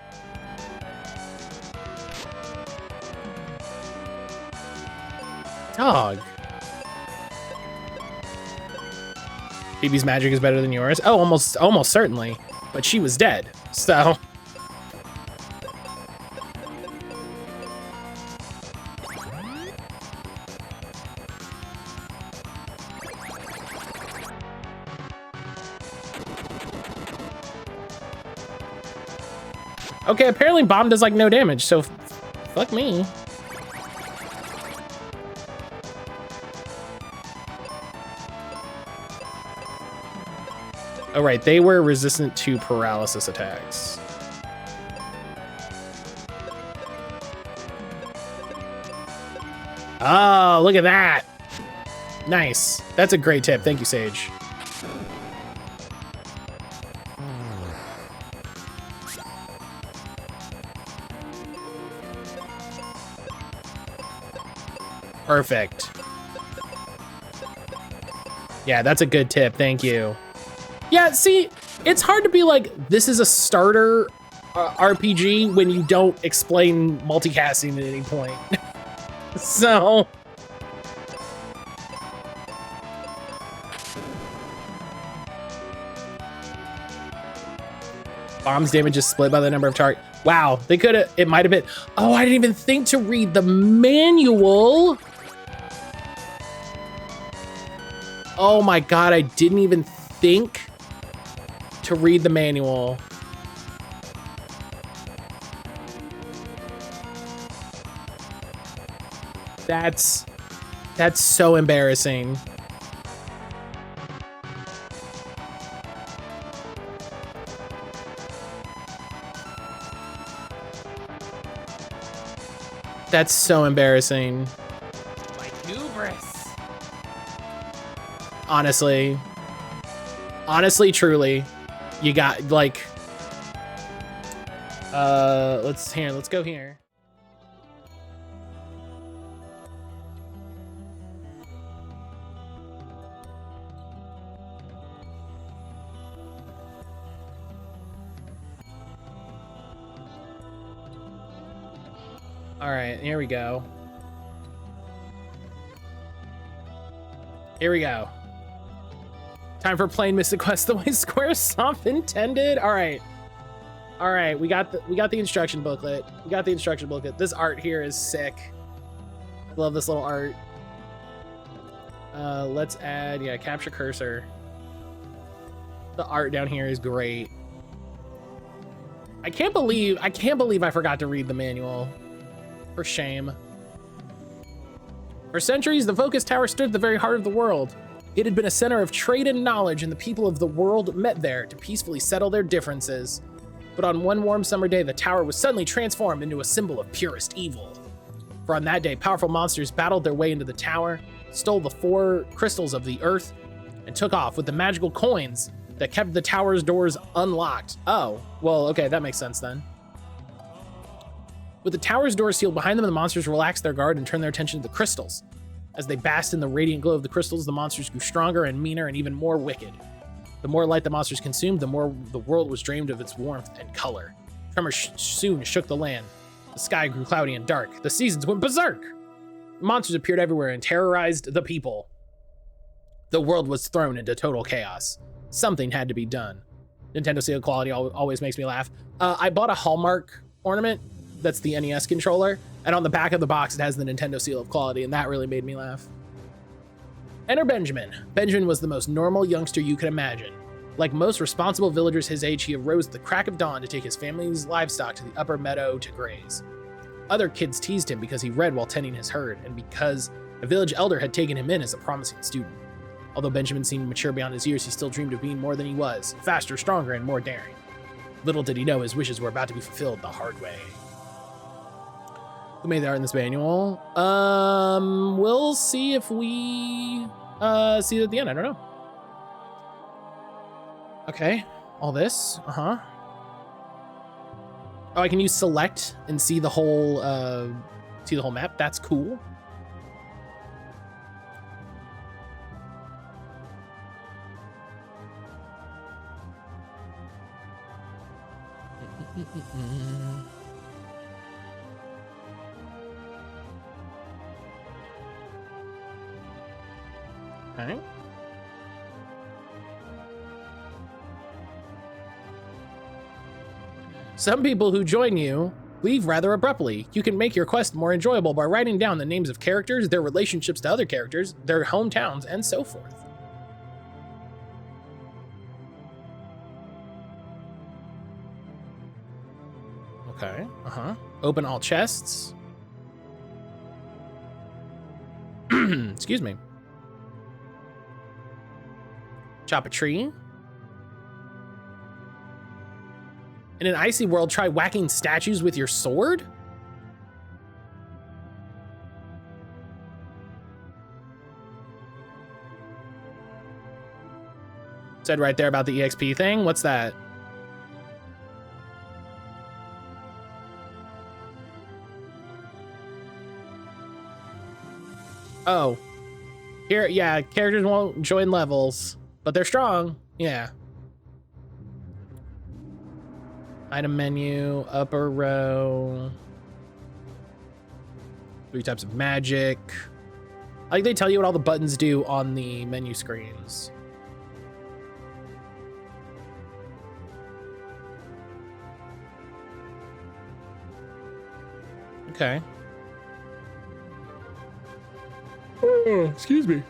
Dog. Phoebe's magic is better than yours. Oh, almost certainly. But she was dead, so. Okay, apparently bomb does like no damage, so fuck me. Oh, right, they were resistant to paralysis attacks. Oh, look at that. Nice. That's a great tip. Thank you, Sage. Perfect. Yeah, that's a good tip. Thank you. Yeah, see, it's hard to be like, this is a starter RPG when you don't explain multicasting at any point. So... Bomb's damage is split by the number of targets. Wow, they could have, it might have been, oh, I didn't even think to read the manual. Oh my God, I didn't even think to read the manual. That's so embarrassing. That's so embarrassing. My hubris. Honestly, truly, you got like, let's go here. All right, here we go. Here we go. Time for playing Mystic Quest the way Squaresoft intended. All right, we got the instruction booklet. This art here is sick. I love this little art. Let's add, yeah, capture cursor. The art down here is great. I can't believe I forgot to read the manual. For shame. For centuries, the Focus Tower stood at the very heart of the world. It had been a center of trade and knowledge, and the people of the world met there to peacefully settle their differences. But on one warm summer day, the tower was suddenly transformed into a symbol of purest evil. For on that day, powerful monsters battled their way into the tower, stole the 4 crystals of the earth, and took off with the magical coins that kept the tower's doors unlocked. Oh, well, okay, that makes sense then. With the tower's doors sealed behind them, the monsters relaxed their guard and turned their attention to the crystals. As they basked in the radiant glow of the crystals, the monsters grew stronger and meaner and even more wicked. The more light the monsters consumed, the more the world was drained of its warmth and color. Tremors soon shook the land. The sky grew cloudy and dark. The seasons went berserk. The monsters appeared everywhere and terrorized the people. The world was thrown into total chaos. Something had to be done. Nintendo seal quality always makes me laugh. I bought a Hallmark ornament. That's the NES controller, and on the back of the box it has the Nintendo seal of quality, and that really made me laugh. Enter Benjamin. Benjamin was the most normal youngster you could imagine. Like most responsible villagers his age, he arose at the crack of dawn to take his family's livestock to the upper meadow to graze. Other kids teased him because he read while tending his herd, and because a village elder had taken him in as a promising student. Although Benjamin seemed mature beyond his years, he still dreamed of being more than he was, faster, stronger, and more daring. Little did he know his wishes were about to be fulfilled the hard way. Who made the art in this manual? We'll see if we see it at the end. I don't know. Okay, all this. Oh, I can use select and see the whole map. That's cool. Okay. Some people who join you leave rather abruptly. You can make your quest more enjoyable by writing down the names of characters, their relationships to other characters, their hometowns, and so forth. Okay, Open all chests. Excuse me. Chop a tree. In an icy world, try whacking statues with your sword? Said right there about the EXP thing. What's that? Oh. Here, yeah, characters won't join levels, but they're strong. Yeah. Item menu, upper row. 3 types of magic. I think they tell you what all the buttons do on the menu screens. Okay. Oh, excuse me.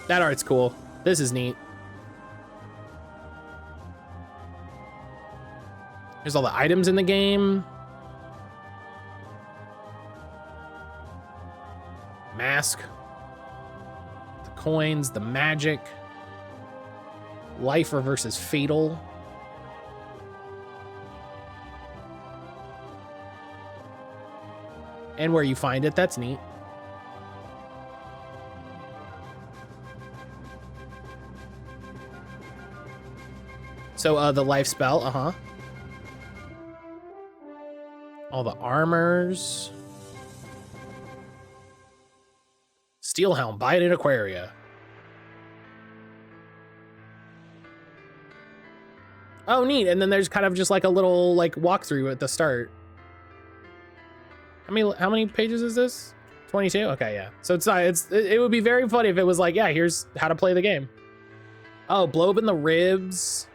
That art's cool. This is neat. Here's all the items in the game. Mask. The coins, the magic. Life reverses fatal. And where you find it, that's neat. So the life spell, all the armors. Steel helm, buy it in Aquaria. Oh, neat. And then there's kind of just like a little like walkthrough at the start. How many pages is this? 22? Okay, yeah. So it's not, it would be very funny if it was like, yeah, here's how to play the game. Oh, blow up in the ribs.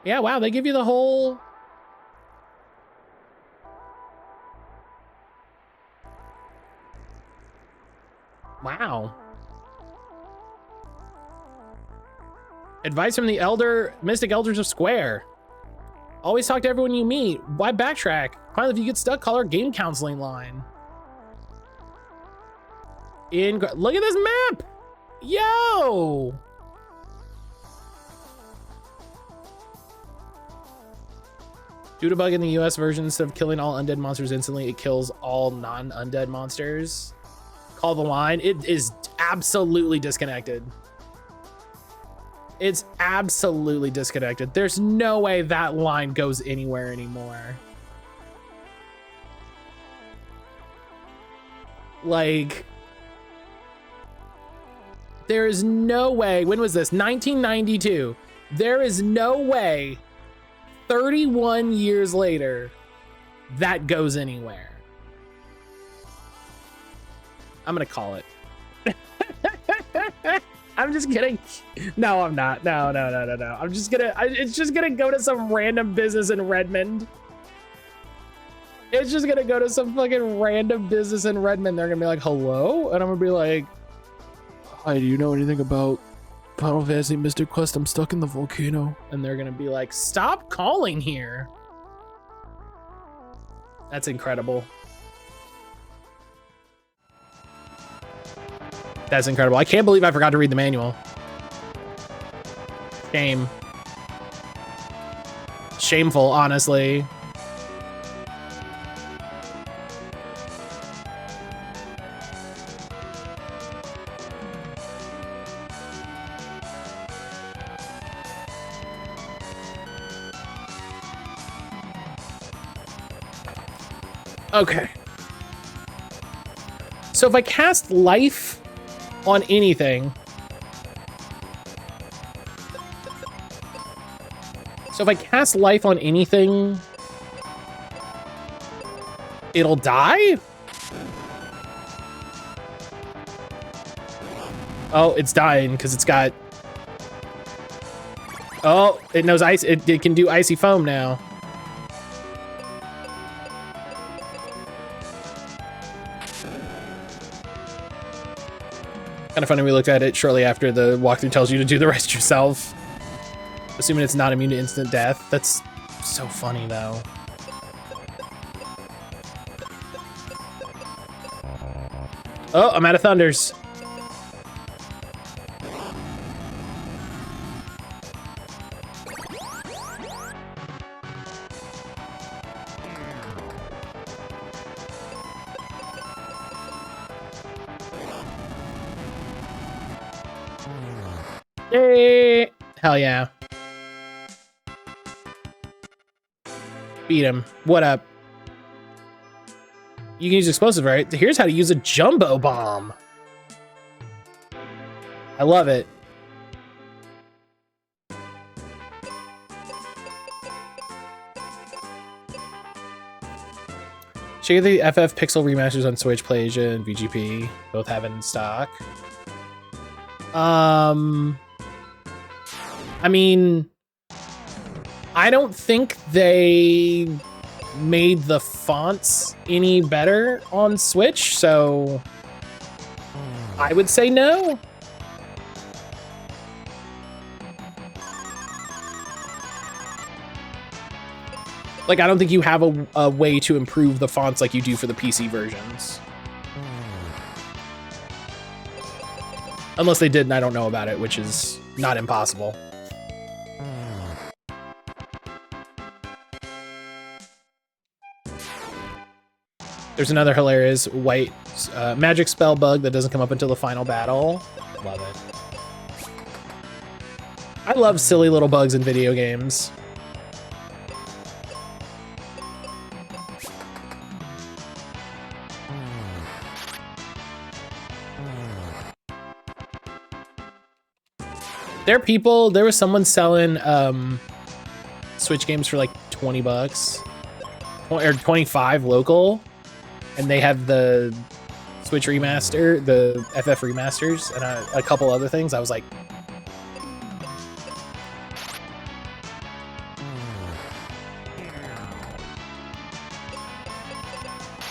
Yeah, wow, they give you the whole... Wow. Advice from the Mystic Elders of Square. Always talk to everyone you meet. Why backtrack? Finally, if you get stuck, call our game counseling line. Look at this map! Yo! Due to bug in the US version, instead of killing all undead monsters instantly, it kills all non-undead monsters. Call the line. It is absolutely disconnected. It's absolutely disconnected. There's no way that line goes anywhere anymore. Like, there is no way. When was this? 1992. There is no way 31 years later that goes anywhere. I'm gonna call it. I'm just kidding. No, I'm not. No. I'm just gonna, it's just gonna go to some random business in Redmond. It's just gonna go to some fucking random business in Redmond. They're gonna be like, hello? And I'm gonna be like, hi, do you know anything about Final Fantasy Mystic Quest? I'm stuck in the volcano. And they're gonna be like, stop calling here. That's incredible. That's incredible. I can't believe I forgot to read the manual. Shame. Shameful, honestly. Okay. So if I cast life on anything. So if I cast life on anything, it'll die? Oh, it's dying because it's got... Oh, it knows ice. It can do icy foam now. Kind of funny we looked at it shortly after the walkthrough tells you to do the rest yourself. Assuming it's not immune to instant death. That's so funny, though. Oh, I'm out of thunders. Yay! Hell yeah. Beat him. What up? You can use explosive, right? Here's how to use a jumbo bomb. I love it. Check out the FF Pixel remasters on Switch, PlayAsia, and VGP. Both have it in stock. I mean, I don't think they made the fonts any better on Switch, so I would say no. Like, I don't think you have a way to improve the fonts like you do for the PC versions. Unless they did and I don't know about it, which is not impossible. There's another hilarious white magic spell bug that doesn't come up until the final battle. Love it. I love silly little bugs in video games. There was someone selling Switch games for like 20 bucks or 25 local, and they have the Switch remaster, the FF remasters, and a couple other things. I was like,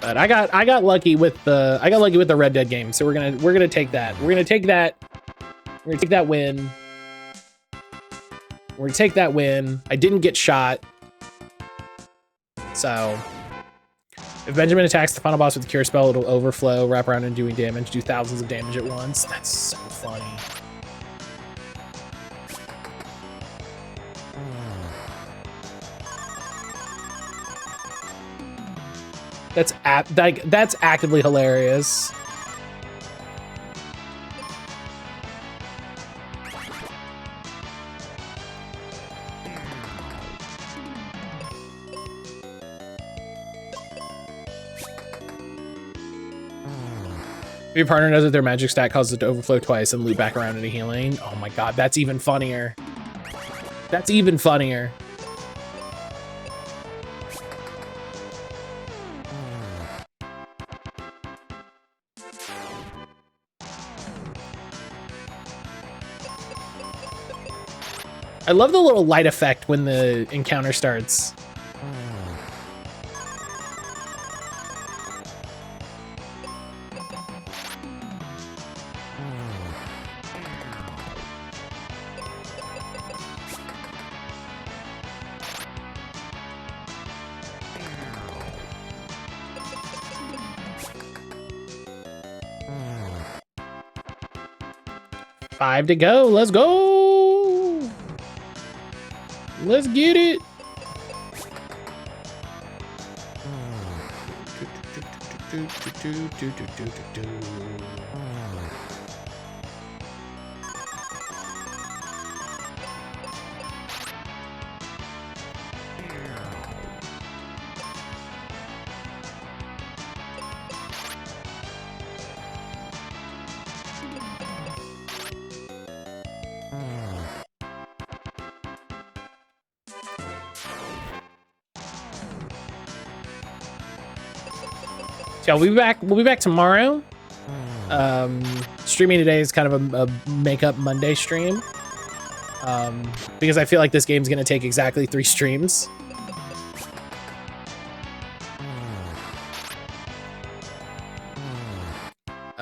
but I got lucky with the Red Dead game, so we're gonna take that. We're gonna take that win. We're gonna take that win. I didn't get shot. So, if Benjamin attacks the final boss with the cure spell, it'll overflow, wrap around and doing damage, do thousands of damage at once. That's so funny. That's actively hilarious. If your partner knows that their magic stat causes it to overflow twice and loop back around into healing. Oh my god, that's even funnier. That's even funnier. I love the little light effect when the encounter starts. Five to go. Let's go. Let's get it. So we'll be back tomorrow. Streaming today is kind of a makeup Monday stream. Because I feel like this game's gonna take exactly 3 streams.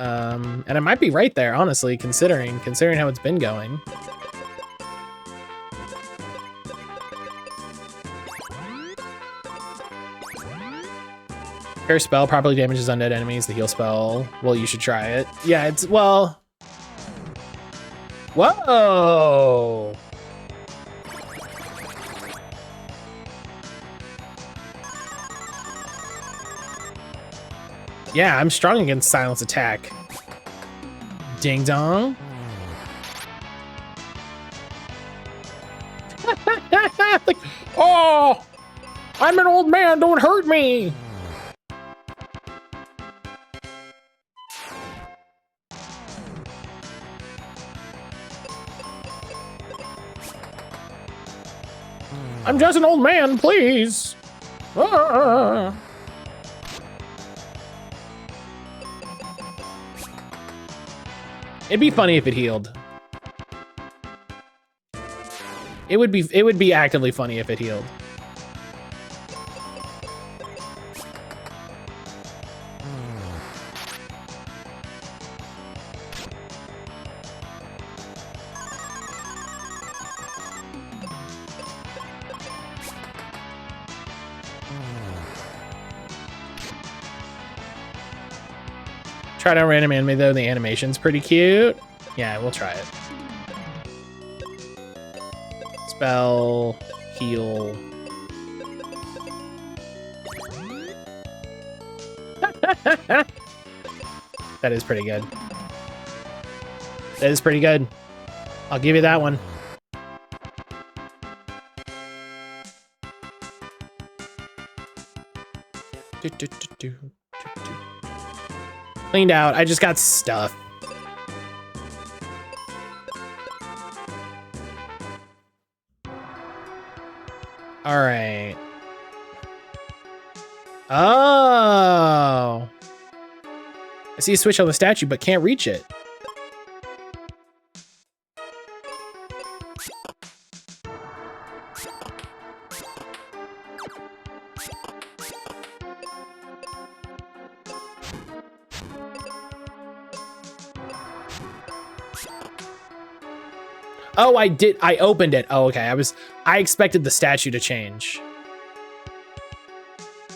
And I might be right there, honestly, considering how it's been going. Curse spell properly damages undead enemies. The heal spell, well, you should try it. Yeah, it's, well... Whoa! Yeah, I'm strong against silence attack. Ding dong. Like, oh, I'm an old man, don't hurt me. I'm just an old man, please. Ah. It'd be funny if it healed. It would be actively funny if it healed. Try out random anime though, the animation's pretty cute. Yeah, we'll try it. Spell, heal. That is pretty good. That is pretty good. I'll give you that one. Cleaned out. I just got stuff. All right. Oh. I see a switch on the statue, but can't reach it. Oh, I did. I opened it. Oh, okay. I expected the statue to change.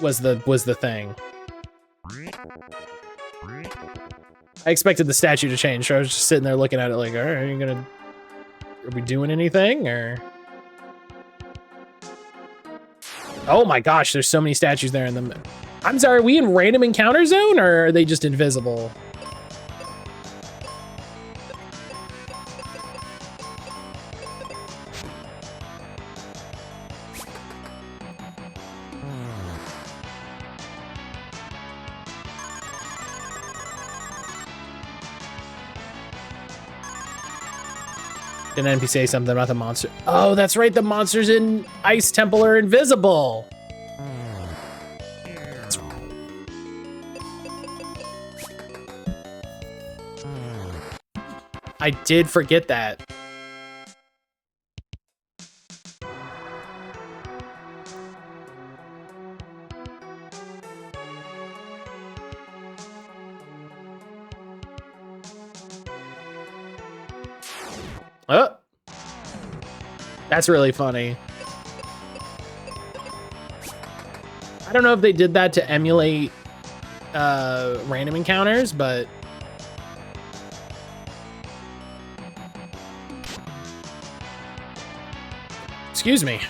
Was the thing. I expected the statue to change, so I was just sitting there looking at it like, all right, are we doing anything, or? Oh my gosh, there's so many statues there in the... I'm sorry, are we in random encounter zone, or are they just invisible? Did an NPC say something about the monster? Oh, that's right. The monsters in Ice Temple are invisible. I did forget that. Oh, that's really funny. I don't know if they did that to emulate random encounters, but excuse me.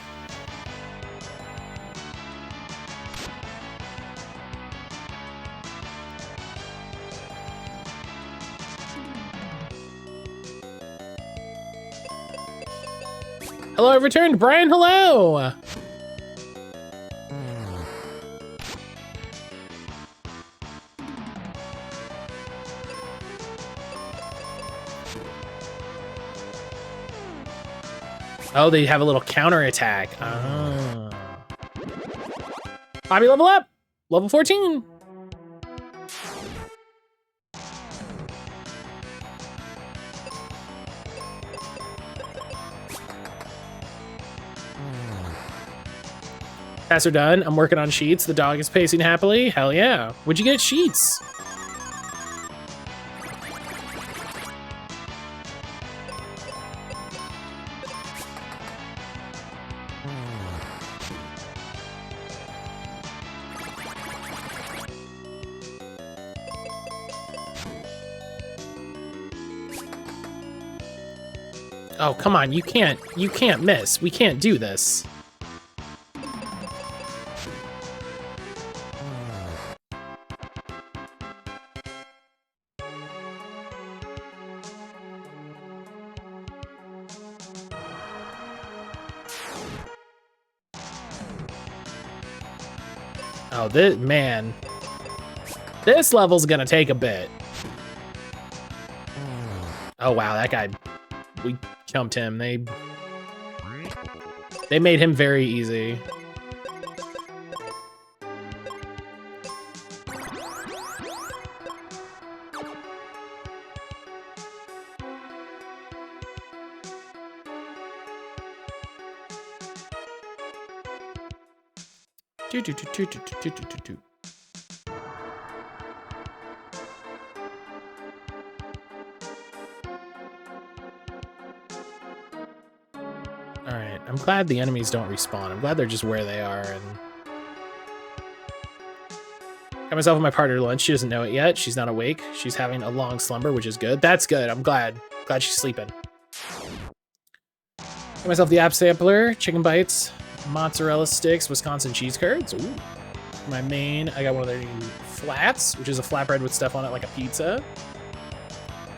Hello, I've returned. Brian, hello. Oh, they have a little counter attack. Oh. Bobby, level up. Level 14. Tasks are done. I'm working on sheets. The dog is pacing happily. Hell yeah. What'd you get, sheets? Oh, come on, you can't miss. We can't do this. Oh, this level's gonna take a bit. Oh wow, that guy, we jumped him. They made him very easy. Alright, I'm glad the enemies don't respawn. I'm glad they're just where they are. And got myself and my partner lunch. She doesn't know it yet. She's not awake. She's having a long slumber, which is good. That's good. I'm glad. Glad she's sleeping. Got myself the app sampler, chicken bites, mozzarella sticks, Wisconsin cheese curds. Ooh. For my main, I got one of their new flats, which is a flatbread with stuff on it like a pizza.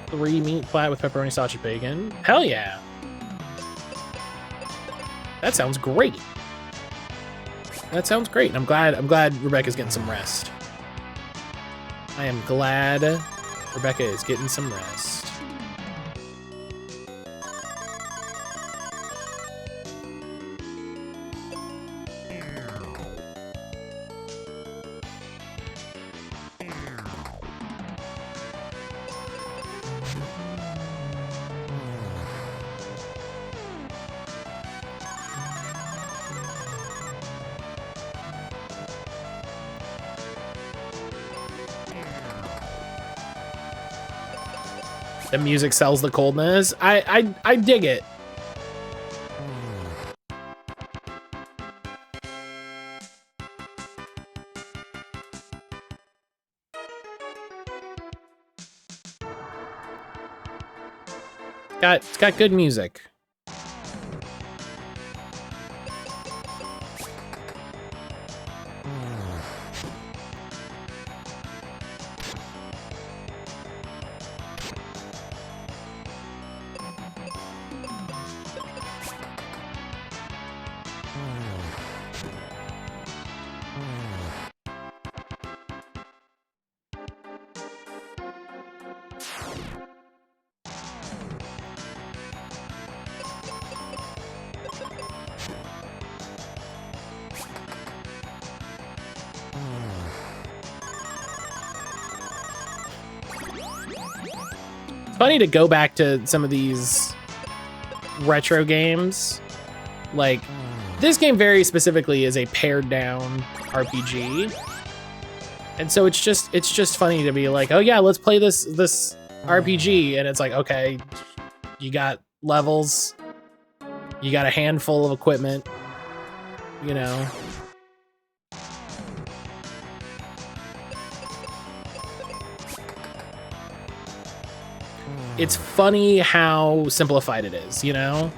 3 meat flat with pepperoni, sausage, bacon. Hell yeah. That sounds great. That sounds great. I'm glad Rebecca's getting some rest. I am glad Rebecca is getting some rest. The music sells the coldness. I dig it. It's got good music. Funny to go back to some of these retro games. Like, this game very specifically is a pared down RPG. And so it's just funny to be like, oh yeah, let's play this RPG. And it's like, okay, you got levels, you got a handful of equipment, you know. It's funny how simplified it is, you know?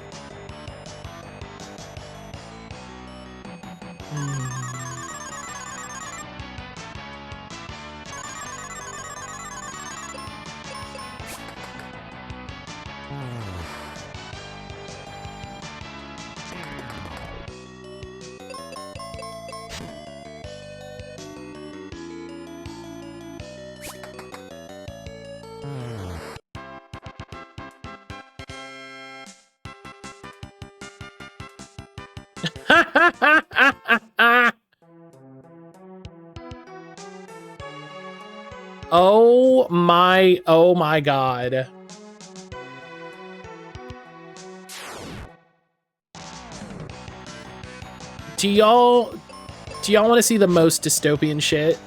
Oh my god. Do y'all want to see the most dystopian shit?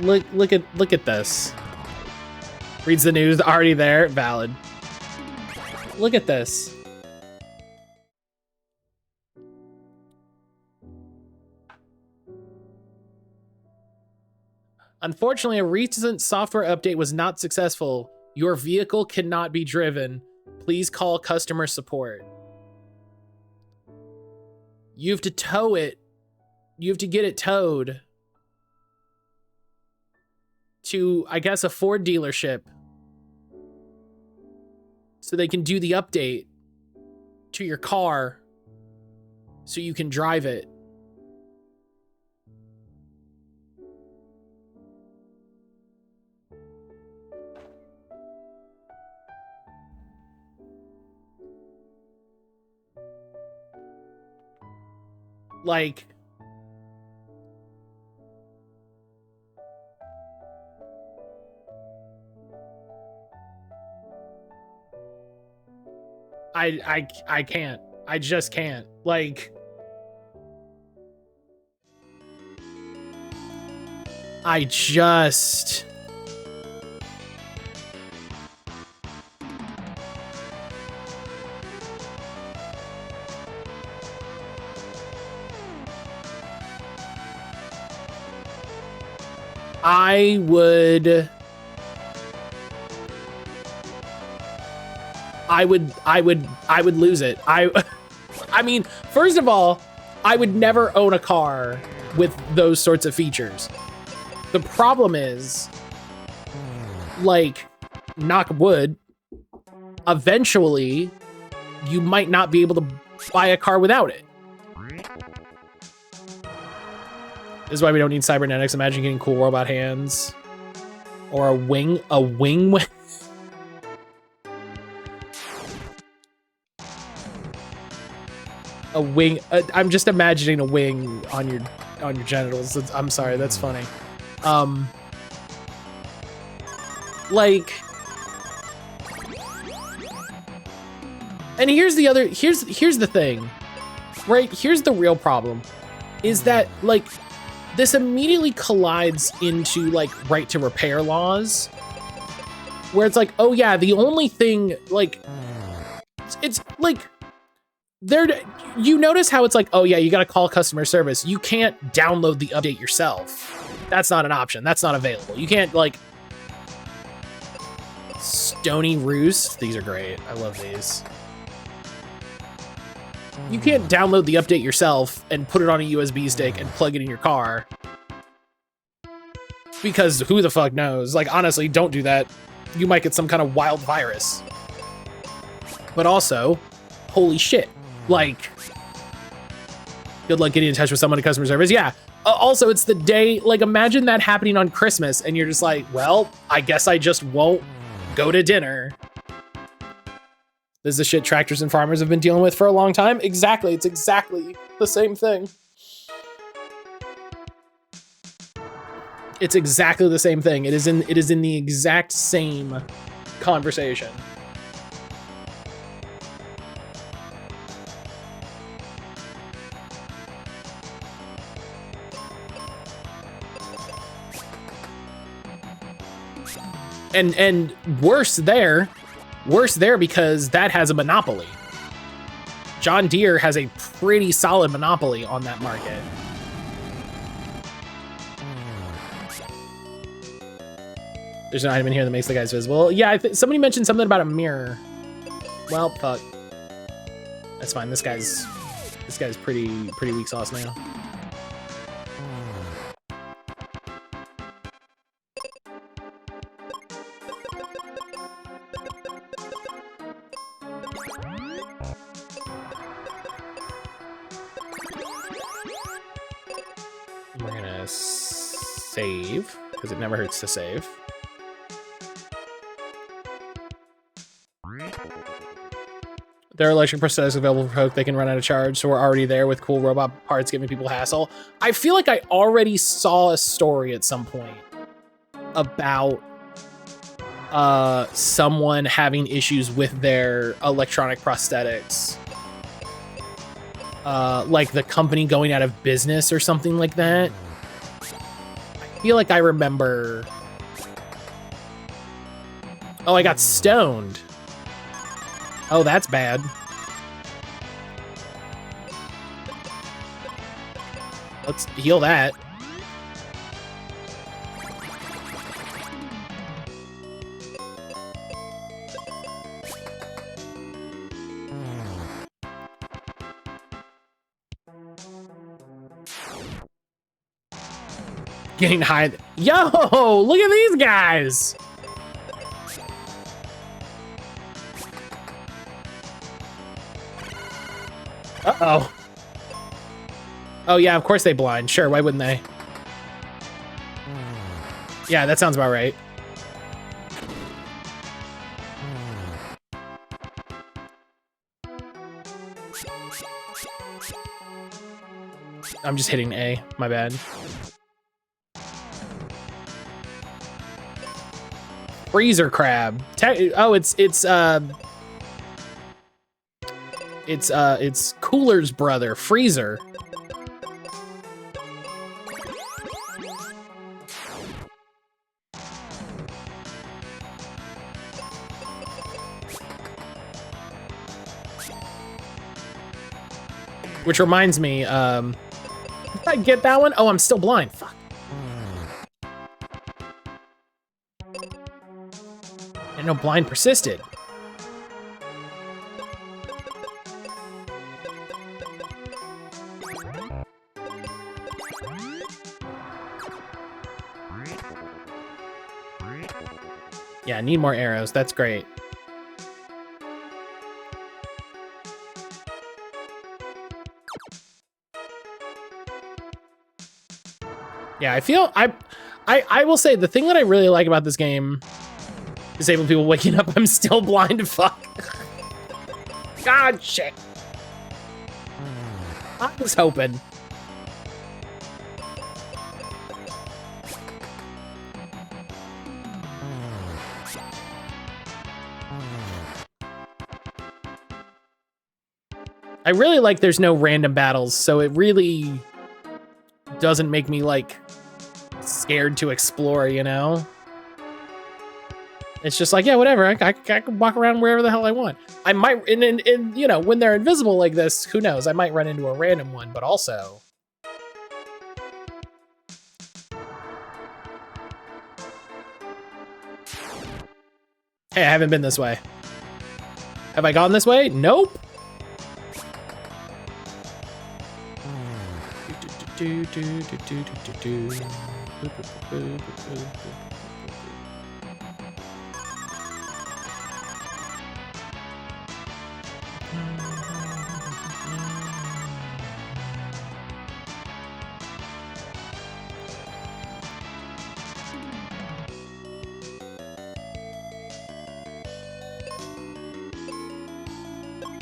Look at this. Reads the news, already there, valid. Look at this. Unfortunately, a recent software update was not successful. Your vehicle cannot be driven. Please call customer support. You have to tow it. You have to get it towed to, I guess, a Ford dealership so they can do the update to your car so you can drive it. Like, I can't. I just can't. Like, I just... I would lose it. I mean, first of all, I would never own a car with those sorts of features. The problem is, like, knock wood, eventually you might not be able to buy a car without it. This is why we don't need cybernetics. Imagine getting cool robot hands. Or a wing. A wing. A wing. I'm just imagining a wing on your genitals. I'm sorry, that's funny. Like, and here's the other. Here's the thing, right? Here's the real problem, is that, like, this immediately collides into, like, right to repair laws, where it's like, oh yeah, the only thing, like, it's like, you notice how it's like, oh yeah, you gotta call customer service. You can't download the update yourself. That's not an option. That's not available. You can't, like, Stony Roost. These are great. I love these. You can't download the update yourself and put it on a USB stick and plug it in your car. Because who the fuck knows? Like, honestly, don't do that. You might get some kind of wild virus. But also, holy shit. Like, good luck getting in touch with someone at customer service. Yeah. Also, it's the day, like, imagine that happening on Christmas and you're just like, well, I guess I just won't go to dinner. This is the shit tractors and farmers have been dealing with for a long time. Exactly. It's exactly the same thing. It's exactly the same thing. It is in the exact same conversation. And worse there because that has a monopoly. John Deere has a pretty solid monopoly on that market. There's an item in here that makes the guys visible. Yeah, somebody mentioned something about a mirror. Well, fuck. That's fine. This guy's pretty weak sauce now. We're gonna save, because it never hurts to save. There are electric prosthetics available for Poke. They can run out of charge, so we're already there with cool robot parts giving people hassle. I feel like I already saw a story at some point about someone having issues with their electronic prosthetics. Like the company going out of business or something like that. I feel like I remember. Oh, I got stoned. Oh, that's bad. Let's heal that. Getting high. Yo, look at these guys. Uh-oh. Oh, yeah, of course they blind. Sure, why wouldn't they? Yeah, that sounds about right. I'm just hitting A, my bad. Freezer crab. Oh, it's Cooler's brother, Freezer. Which reminds me, did I get that one? Oh, I'm still blind. Fuck. And no, blind persisted. Yeah, I need more arrows. That's great. Yeah, I feel I will say the thing that I really like about this game, disabled people waking up, I'm still blind. Fuck. God shit. I was hoping. I really like there's no random battles, so it really doesn't make me like scared to explore, you know? It's just like, yeah, whatever. I can walk around wherever the hell I want. I might, and you know, when they're invisible like this, who knows? I might run into a random one, but also. Hey, I haven't been this way. Have I gone this way? Nope.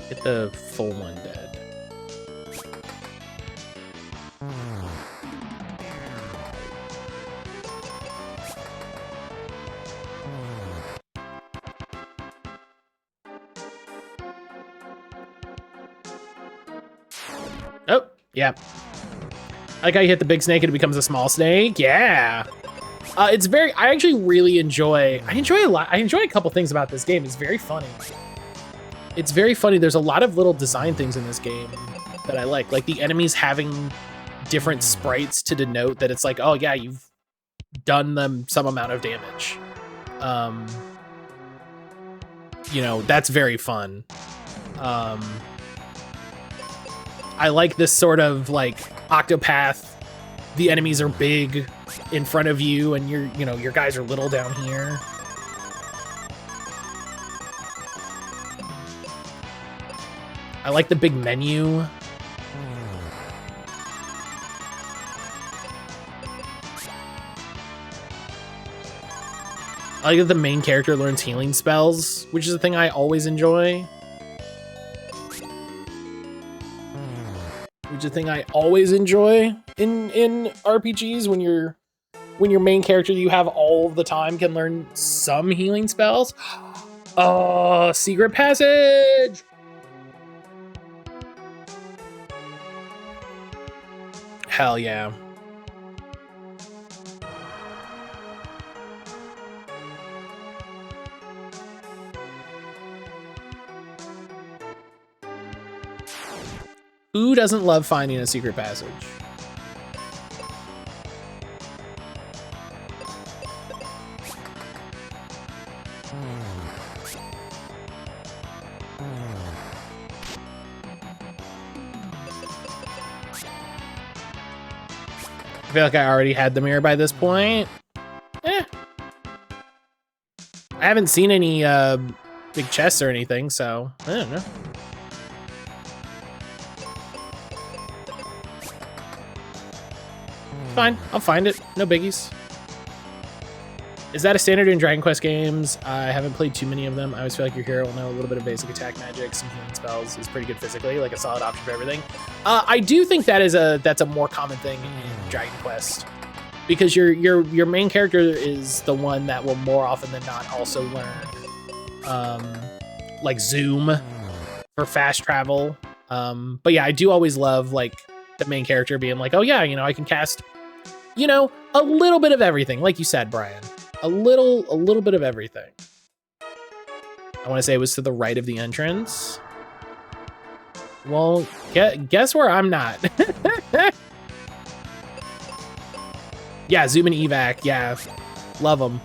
Get the full one dead. Oh, yeah. I like how you hit the big snake and it becomes a small snake. Yeah. It's very, I actually really enjoy a lot. I enjoy a couple things about this game. It's very funny. It's very funny. There's a lot of little design things in this game that I like the enemies having different sprites to denote that it's like, oh yeah, you've done them some amount of damage. You know, that's very fun. I like this sort of like Octopath. The enemies are big in front of you and your guys are little down here. I like the big menu. I like that the main character learns healing spells, which is a thing I always enjoy. Which is a thing I always enjoy in RPGs when your main character you have all of the time can learn some healing spells. Oh, secret passage! Hell yeah. Who doesn't love finding a secret passage? I feel like I already had the mirror by this point. I haven't seen any big chests or anything, so I don't know. Fine, I'll find it. No biggies. Is that a standard in Dragon Quest games? I haven't played too many of them. I always feel like your hero will know a little bit of basic attack magic, some healing spells, is pretty good physically, like a solid option for everything. I do think that's a more common thing in Dragon Quest, because your main character is the one that will more often than not also learn like zoom for fast travel. But yeah, I do always love like the main character being like, oh yeah, you know, I can cast, you know, a little bit of everything, like you said, Brian. A little bit of everything. I want to say it was to the right of the entrance. Well, guess where I'm not. Yeah, zoom and evac. Yeah, love them.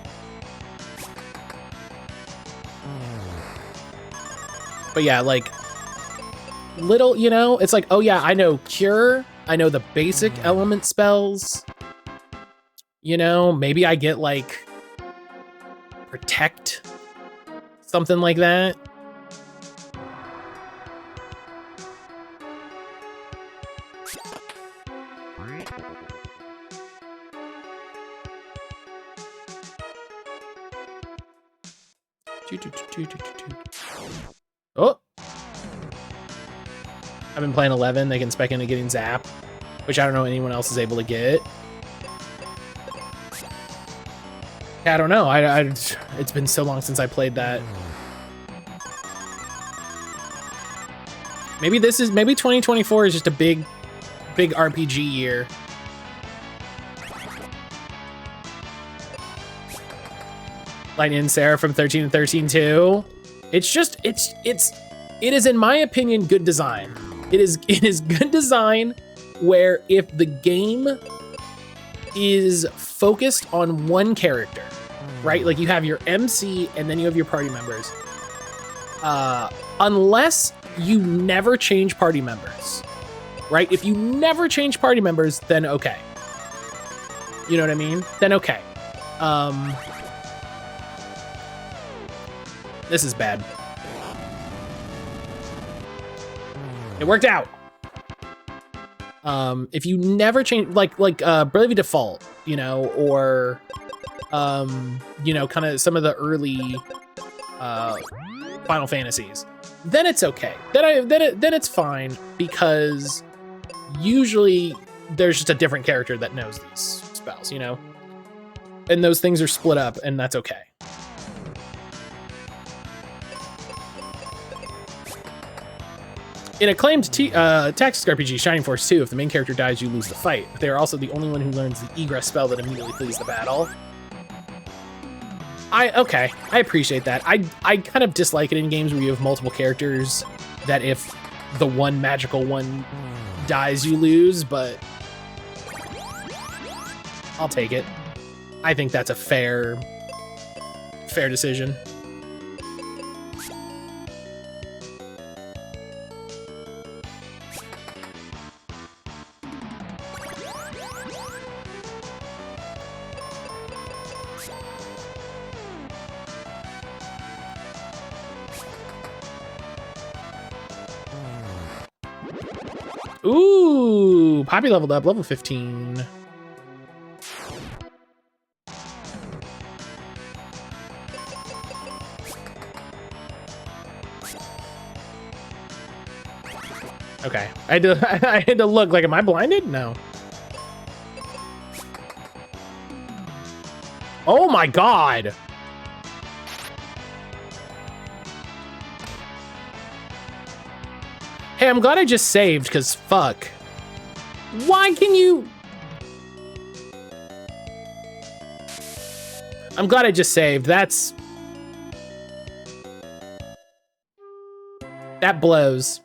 But yeah, like little, you know, it's like, oh yeah, I know cure. I know the basic element spells. You know, maybe I get like protect, something like that. Oh, I've been playing 11. They can spec into getting zap, which I don't know anyone else is able to get. I don't know. It's been so long since I played that. Maybe 2024 is just a big RPG year. Lightning and Sarah from 13 and 13 too. It's just it is, in my opinion, good design. It is good design where if the game is focused on one character, right? Like you have your MC and then you have your party members. Unless you never change party members, right? If you never change party members, then okay. You know what I mean? Then okay. This is bad. It worked out. If you never change, like Bravely Default, you know, or you know, kind of some of the early Final Fantasies, then it's okay. Then it's fine, because usually there's just a different character that knows these spells, you know, and those things are split up, and that's okay. In acclaimed tactics RPG Shining Force 2, if the main character dies, you lose the fight. But they are also the only one who learns the egress spell that immediately flees the battle. Okay, I appreciate that. I kind of dislike it in games where you have multiple characters, that if the one magical one dies, you lose, but I'll take it. I think that's a fair decision. Ooh, Poppy leveled up, level 15. Okay, I had to look, like, am I blinded? No. Oh my God. Hey, I'm glad I just saved, because fuck. Why can you? I'm glad I just saved. That blows.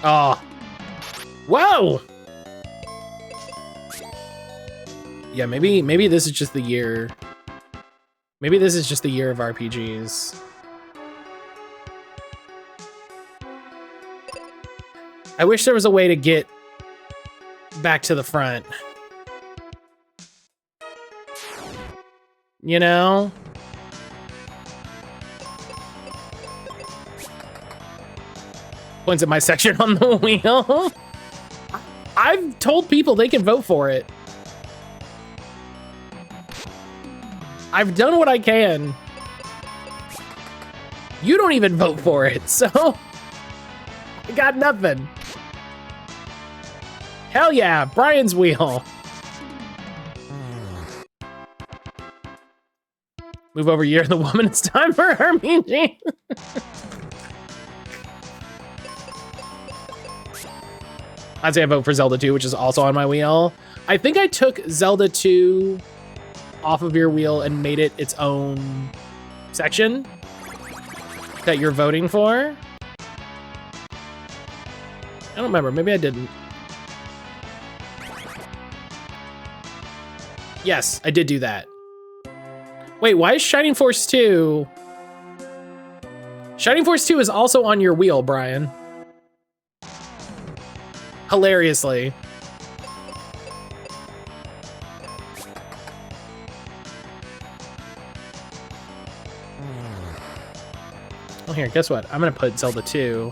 Oh. Whoa! Yeah, maybe this is just the year. Maybe this is just the year of RPGs. I wish there was a way to get back to the front. You know? Points at my section on the wheel. I've told people they can vote for it. I've done what I can. You don't even vote for it, so I got nothing. Hell yeah, Brian's wheel. Move over year of the woman, it's time for RPG. I'd say I vote for Zelda 2, which is also on my wheel. I think I took Zelda 2 off of your wheel and made it its own section that you're voting for. I don't remember, maybe I didn't. Yes, I did do that. Wait, why is Shining Force 2? Shining Force 2 is also on your wheel, Brian. Hilariously. Oh, here, guess what? I'm gonna put Zelda 2.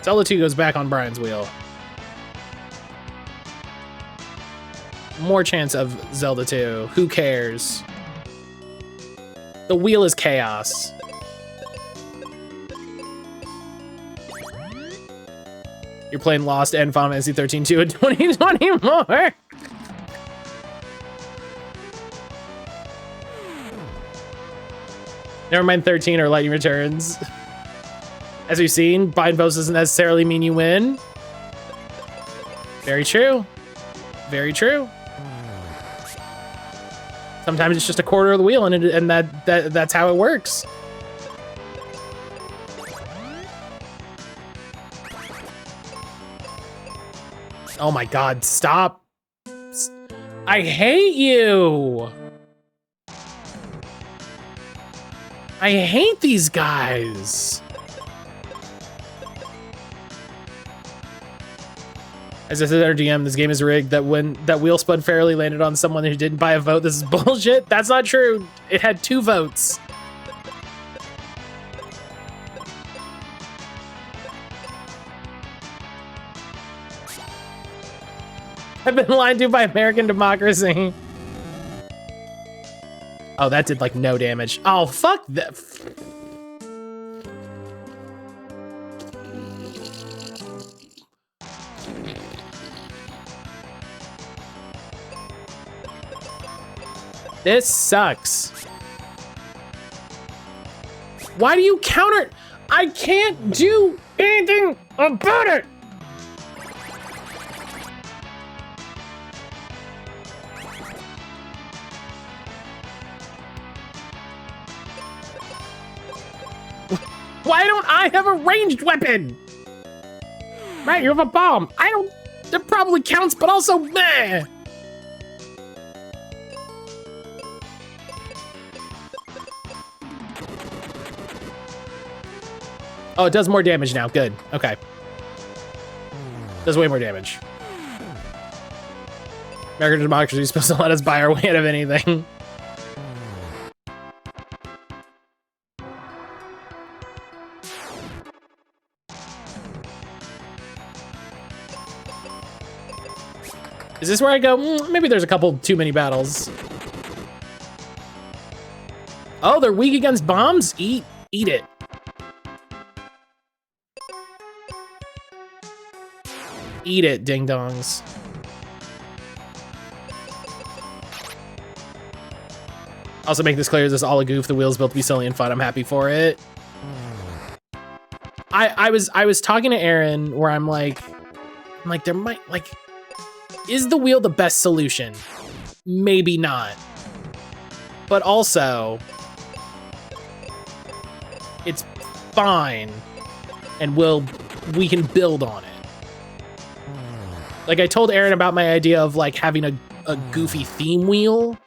Zelda 2 goes back on Brian's wheel. More chance of Zelda 2. Who cares? The wheel is chaos. You're playing Lost and Final Fantasy 13 2 in 2020 more. Never mind 13 or Lightning Returns. As we've seen, buying votes doesn't necessarily mean you win. Very true. Very true. Sometimes it's just a quarter of the wheel, and that's how it works. Oh my God! Stop! I hate you. I hate these guys. As I said to our GM, this game is rigged. That when that wheel spun fairly landed on someone who didn't buy a vote. This is bullshit. That's not true. It had 2 votes. I've been lied to by American democracy. Oh, that did like no damage. Oh, fuck that. This sucks. Why do you counter? I can't do anything about it. Why don't I have a ranged weapon? Right, you have a bomb. I don't, that probably counts, but also meh. Oh, it does more damage now. Good. Okay. Does way more damage. American democracy is supposed to let us buy our way out of anything. Is this where I go? Maybe there's a couple too many battles. Oh, they're weak against bombs? Eat it. Eat it, ding-dongs. Also make this clear, this is all a goof. The wheel's built to be silly and fun. I'm happy for it. I was talking to Aaron where I'm like there might, like, is the wheel the best solution? Maybe not. But also, It's fine, and we can build on it. Like, I told Aaron about my idea of like having a goofy theme wheel,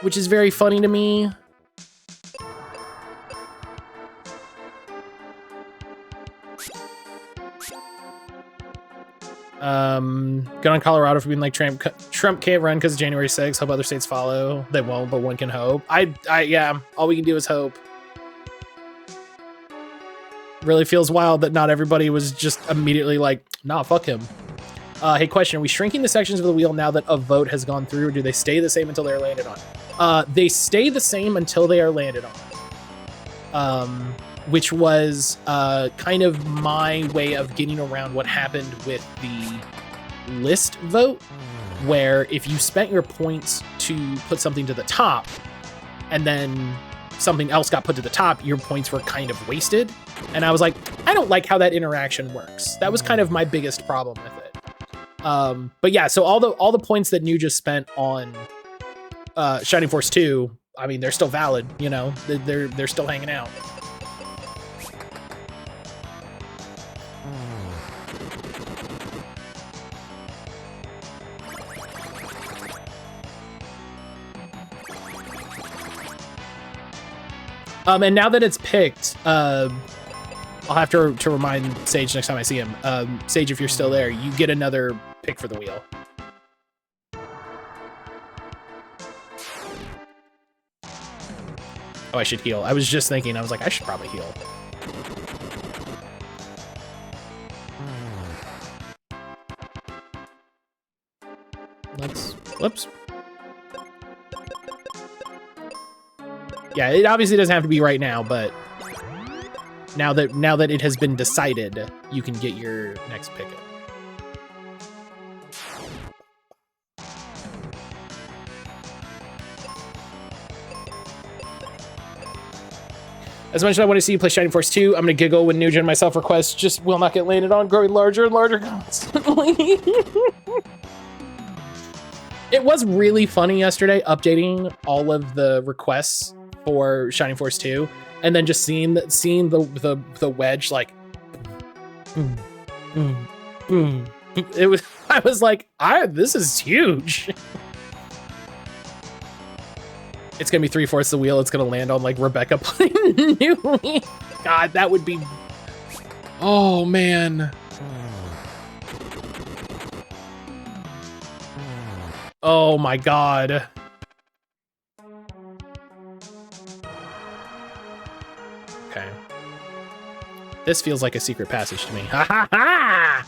which is very funny to me. Good on Colorado for being like Trump can't run because of January 6th. Hope other states follow. They won't, but one can hope. Yeah, all we can do is hope. Really feels wild that not everybody was just immediately like, nah, fuck him. Hey, question, are we shrinking the sections of the wheel now that a vote has gone through, or do they stay the same until they're landed on? They stay the same until they are landed on. Which was kind of my way of getting around what happened with the list vote, where if you spent your points to put something to the top, and then something else got put to the top, your points were kind of wasted. And I was like, I don't like how that interaction works. That was kind of my biggest problem with it. But yeah, so all the points that New just spent on Shining Force 2, I mean, they're still valid, you know, they're still hanging out. And now that it's picked, I'll have to remind Sage next time I see him. Sage, if you're still there, you get another pick for the wheel. Oh, I should heal. I was just thinking, I was like, I should probably heal. Whoops. Yeah, it obviously doesn't have to be right now, but now that it has been decided, you can get your next pick. As much as I want to see you play Shining Force 2, I'm gonna giggle when New Gen myself requests just will not get landed on, growing larger and larger constantly. It was really funny yesterday updating all of the requests for Shining Force 2, and then just seeing the wedge like it was, I was like, this is huge. It's gonna be 3/4 the wheel. It's gonna land on like Rebecca playing Newly. God, that would be, oh man. Oh my God. Okay. This feels like a secret passage to me. Ha ha ha!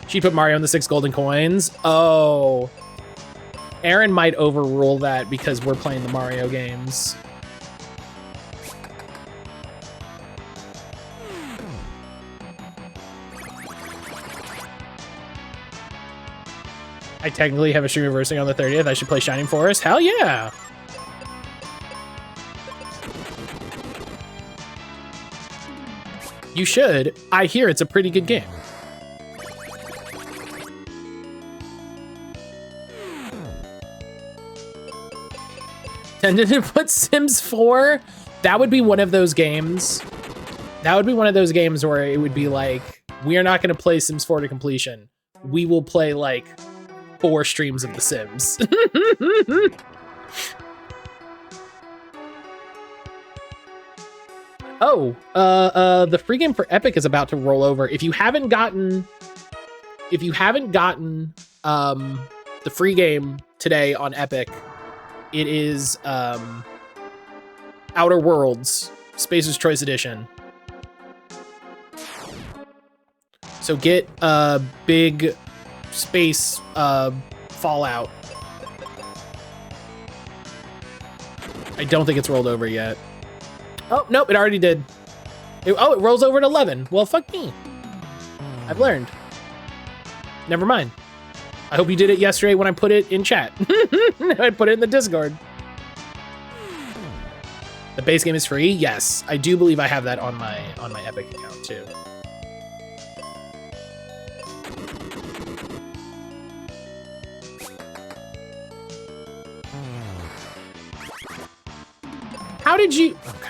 She put Mario in the 6 golden coins. Oh. Aaron might overrule that because we're playing the Mario games. I technically have a stream reversing on the 30th. I should play Shining Forest. Hell yeah! You should. I hear it's a pretty good game. Tended to put Sims 4? That would be one of those games. That would be one of those games where it would be like, we are not going to play Sims 4 to completion. We will play like 4 streams of The Sims. Oh, the free game for Epic is about to roll over. If you haven't gotten the free game today on Epic, it is Outer Worlds Spacer's Choice Edition. So get big space Fallout. I don't think it's rolled over yet. Oh, nope, it already did. It rolls over at 11. Well, fuck me. I've learned. Never mind. I hope you did it yesterday when I put it in chat. I put it in the Discord. The base game is free? Yes. I do believe I have that on my Epic account too. How did you... Okay.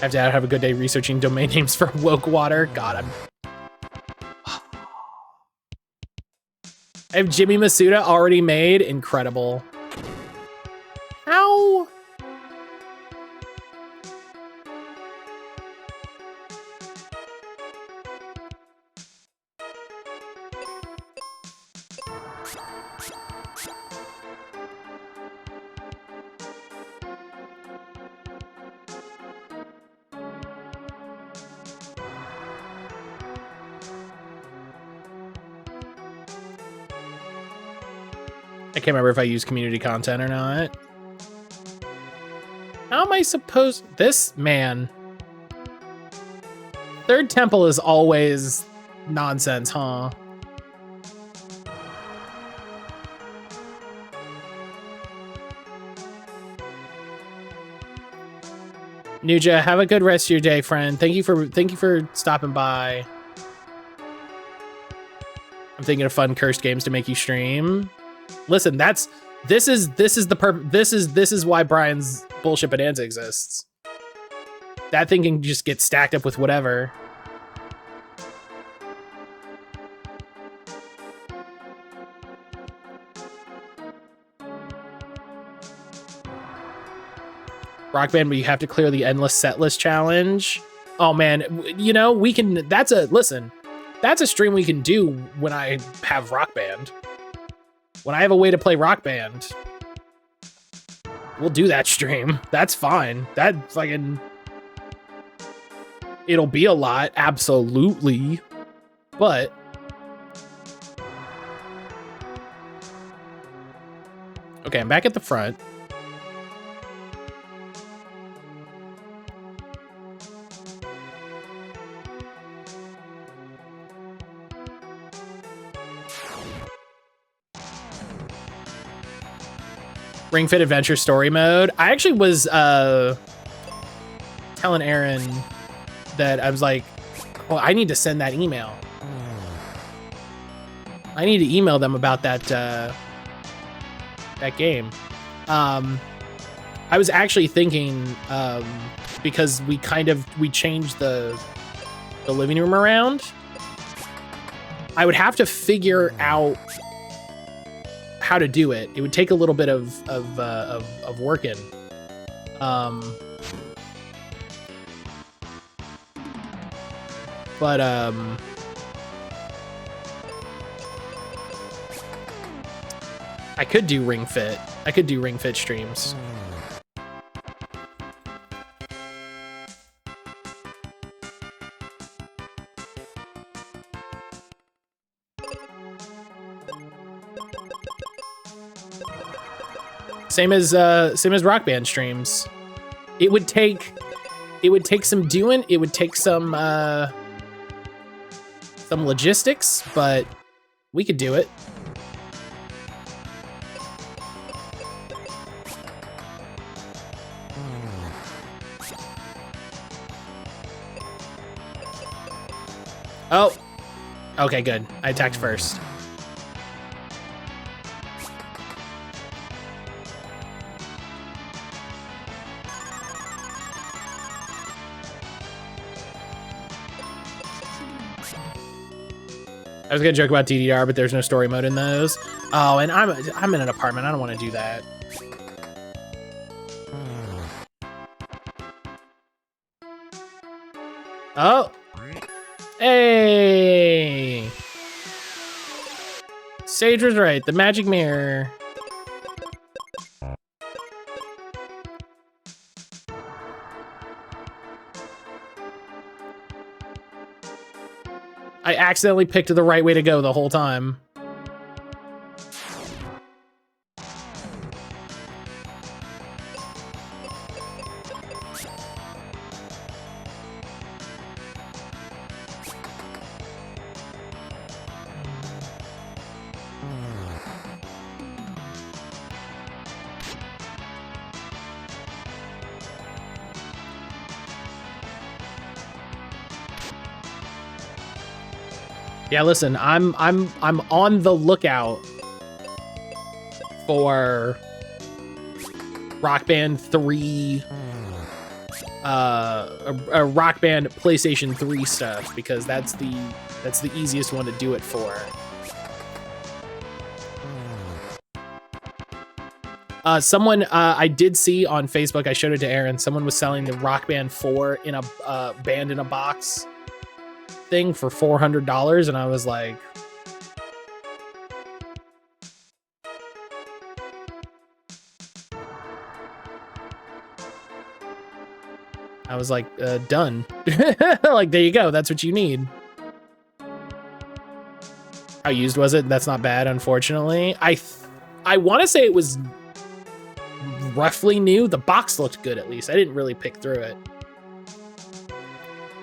have to have a good day researching domain names for woke water. God, I have Jimmy Masuda already made. Incredible. How? I can't remember if I use community content or not. How am I supposed... This, man. Third Temple is always nonsense, huh? Nuja, have a good rest of your day, friend. Thank you for stopping by. I'm thinking of fun cursed games to make you stream. Listen, this is why Brian's bullshit bonanza exists. That thing can just get stacked up with whatever. Rock Band, but you have to clear the endless set list challenge. Oh man, you know, we can, that's a stream we can do when I have Rock Band. When I have a way to play Rock Band, we'll do that stream. That's fine. That fucking... It'll be a lot, absolutely. But... Okay, I'm back at the front. Ring Fit Adventure Story Mode. I actually was telling Aaron that I was like, well, I need to send that email. I need to email them about that that game. I was actually thinking, because we changed the living room around, I would have to figure out how to do it. It would take a little bit of working. But I could do Ring Fit. I could do Ring Fit streams. Same as Rock Band streams. It would take some doing. It would take some logistics, but we could do it. Oh, okay, good. I attacked first. I was gonna joke about DDR, but there's no story mode in those. Oh, and I'm in an apartment. I don't want to do that. Oh, hey! Sage was right. The magic mirror. I accidentally picked the right way to go the whole time. Yeah, listen, I'm on the lookout for Rock Band 3 a Rock Band PlayStation 3 stuff, because that's the easiest one to do it for. Someone I did see on Facebook, I showed it to Aaron, someone was selling the Rock Band 4 in a band in a box thing for $400, and I was like, done. Like, there you go. That's what you need. How used was it? That's not bad, unfortunately. I want to say it was roughly new. The box looked good, at least. I didn't really pick through it.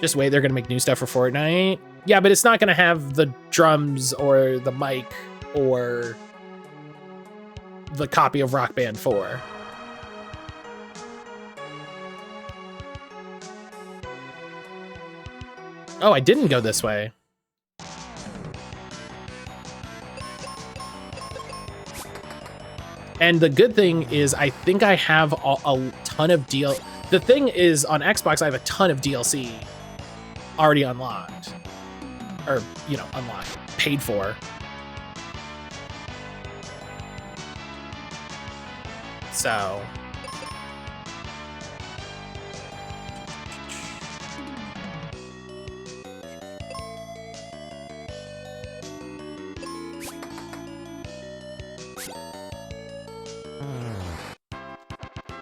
Just wait, they're going to make new stuff for Fortnite. Yeah, but it's not going to have the drums or the mic or the copy of Rock Band 4. Oh, I didn't go this way. And the good thing is I think I have a ton of DLC. The thing is, on Xbox, I have a ton of DLC already unlocked. Or, you know, unlocked. Paid for. So...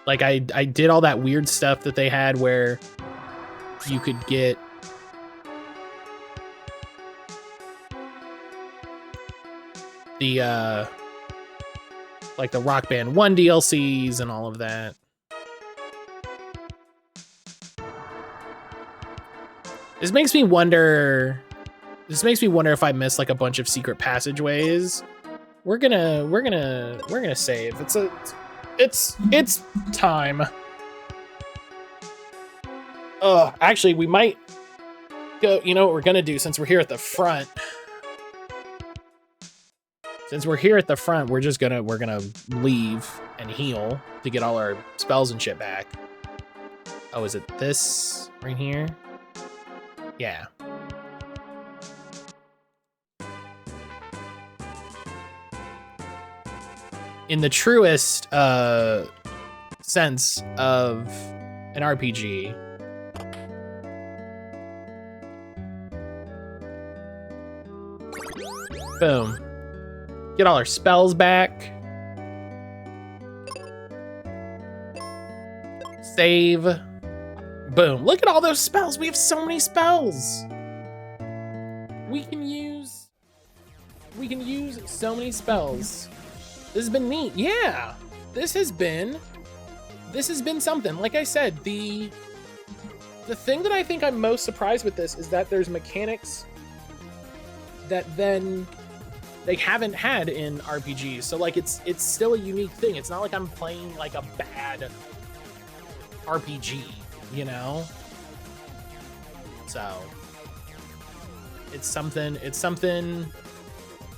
like, I did all that weird stuff that they had where you could get the like the Rock Band 1 DLCs and all of that. This makes me wonder if I missed like a bunch of secret passageways. We're gonna save. It's time. Actually, we might go, you know what we're gonna do since we're here at the front. Since we're here at the front, we're gonna leave and heal to get all our spells and shit back. Oh, is it this right here? Yeah. In the truest sense of an RPG. Boom. Get all our spells back. Save. Boom. Look at all those spells. We have so many spells. We can use so many spells. This has been neat. Yeah. This has been something. Like I said, the thing that I think I'm most surprised with this is that there's mechanics that then they haven't had in RPGs. So like it's still a unique thing. It's not like I'm playing like a bad RPG, you know? So it's something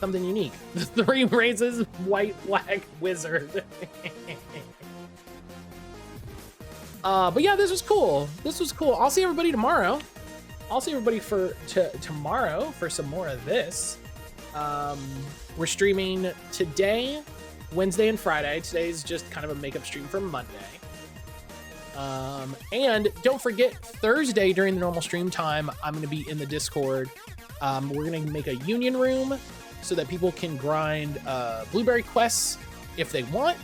unique. The 3 races, white, black, wizard. But yeah, this was cool. I'll see everybody tomorrow. I'll see everybody tomorrow for some more of this. We're streaming today, Wednesday, and Friday. Today's just kind of a makeup stream for Monday. And don't forget, Thursday during the normal stream time, I'm going to be in the Discord. We're going to make a union room so that people can grind blueberry quests if they want.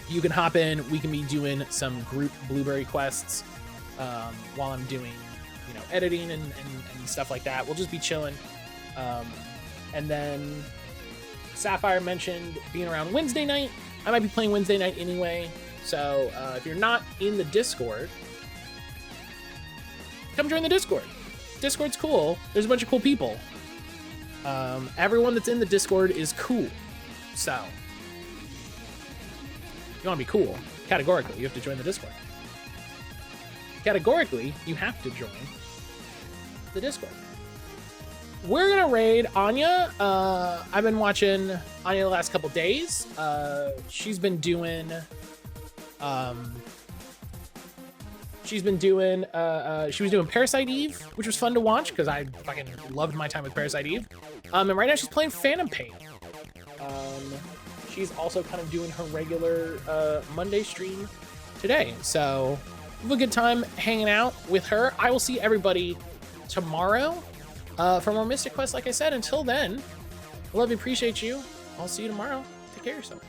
You can hop in. We can be doing some group blueberry quests while I'm doing, you know, editing and stuff like that. We'll just be chilling. And then Sapphire mentioned being around Wednesday night. I might be playing Wednesday night anyway. So if you're not in the Discord, come join the Discord. Discord's cool. There's a bunch of cool people. Everyone that's in the Discord is cool. So if you want to be cool, categorically, you have to join the Discord. Categorically, you have to join the Discord. We're gonna raid Anya. I've been watching Anya the last couple days. She's been doing She's been doing, she was doing Parasite Eve, which was fun to watch because I fucking loved my time with Parasite Eve. And right now she's playing Phantom Pain. She's also kind of doing her regular Monday stream today. So have a good time hanging out with her. I will see everybody tomorrow for more Mystic Quest. Like I said, until then, I love you, appreciate you. I'll see you tomorrow. Take care of yourself.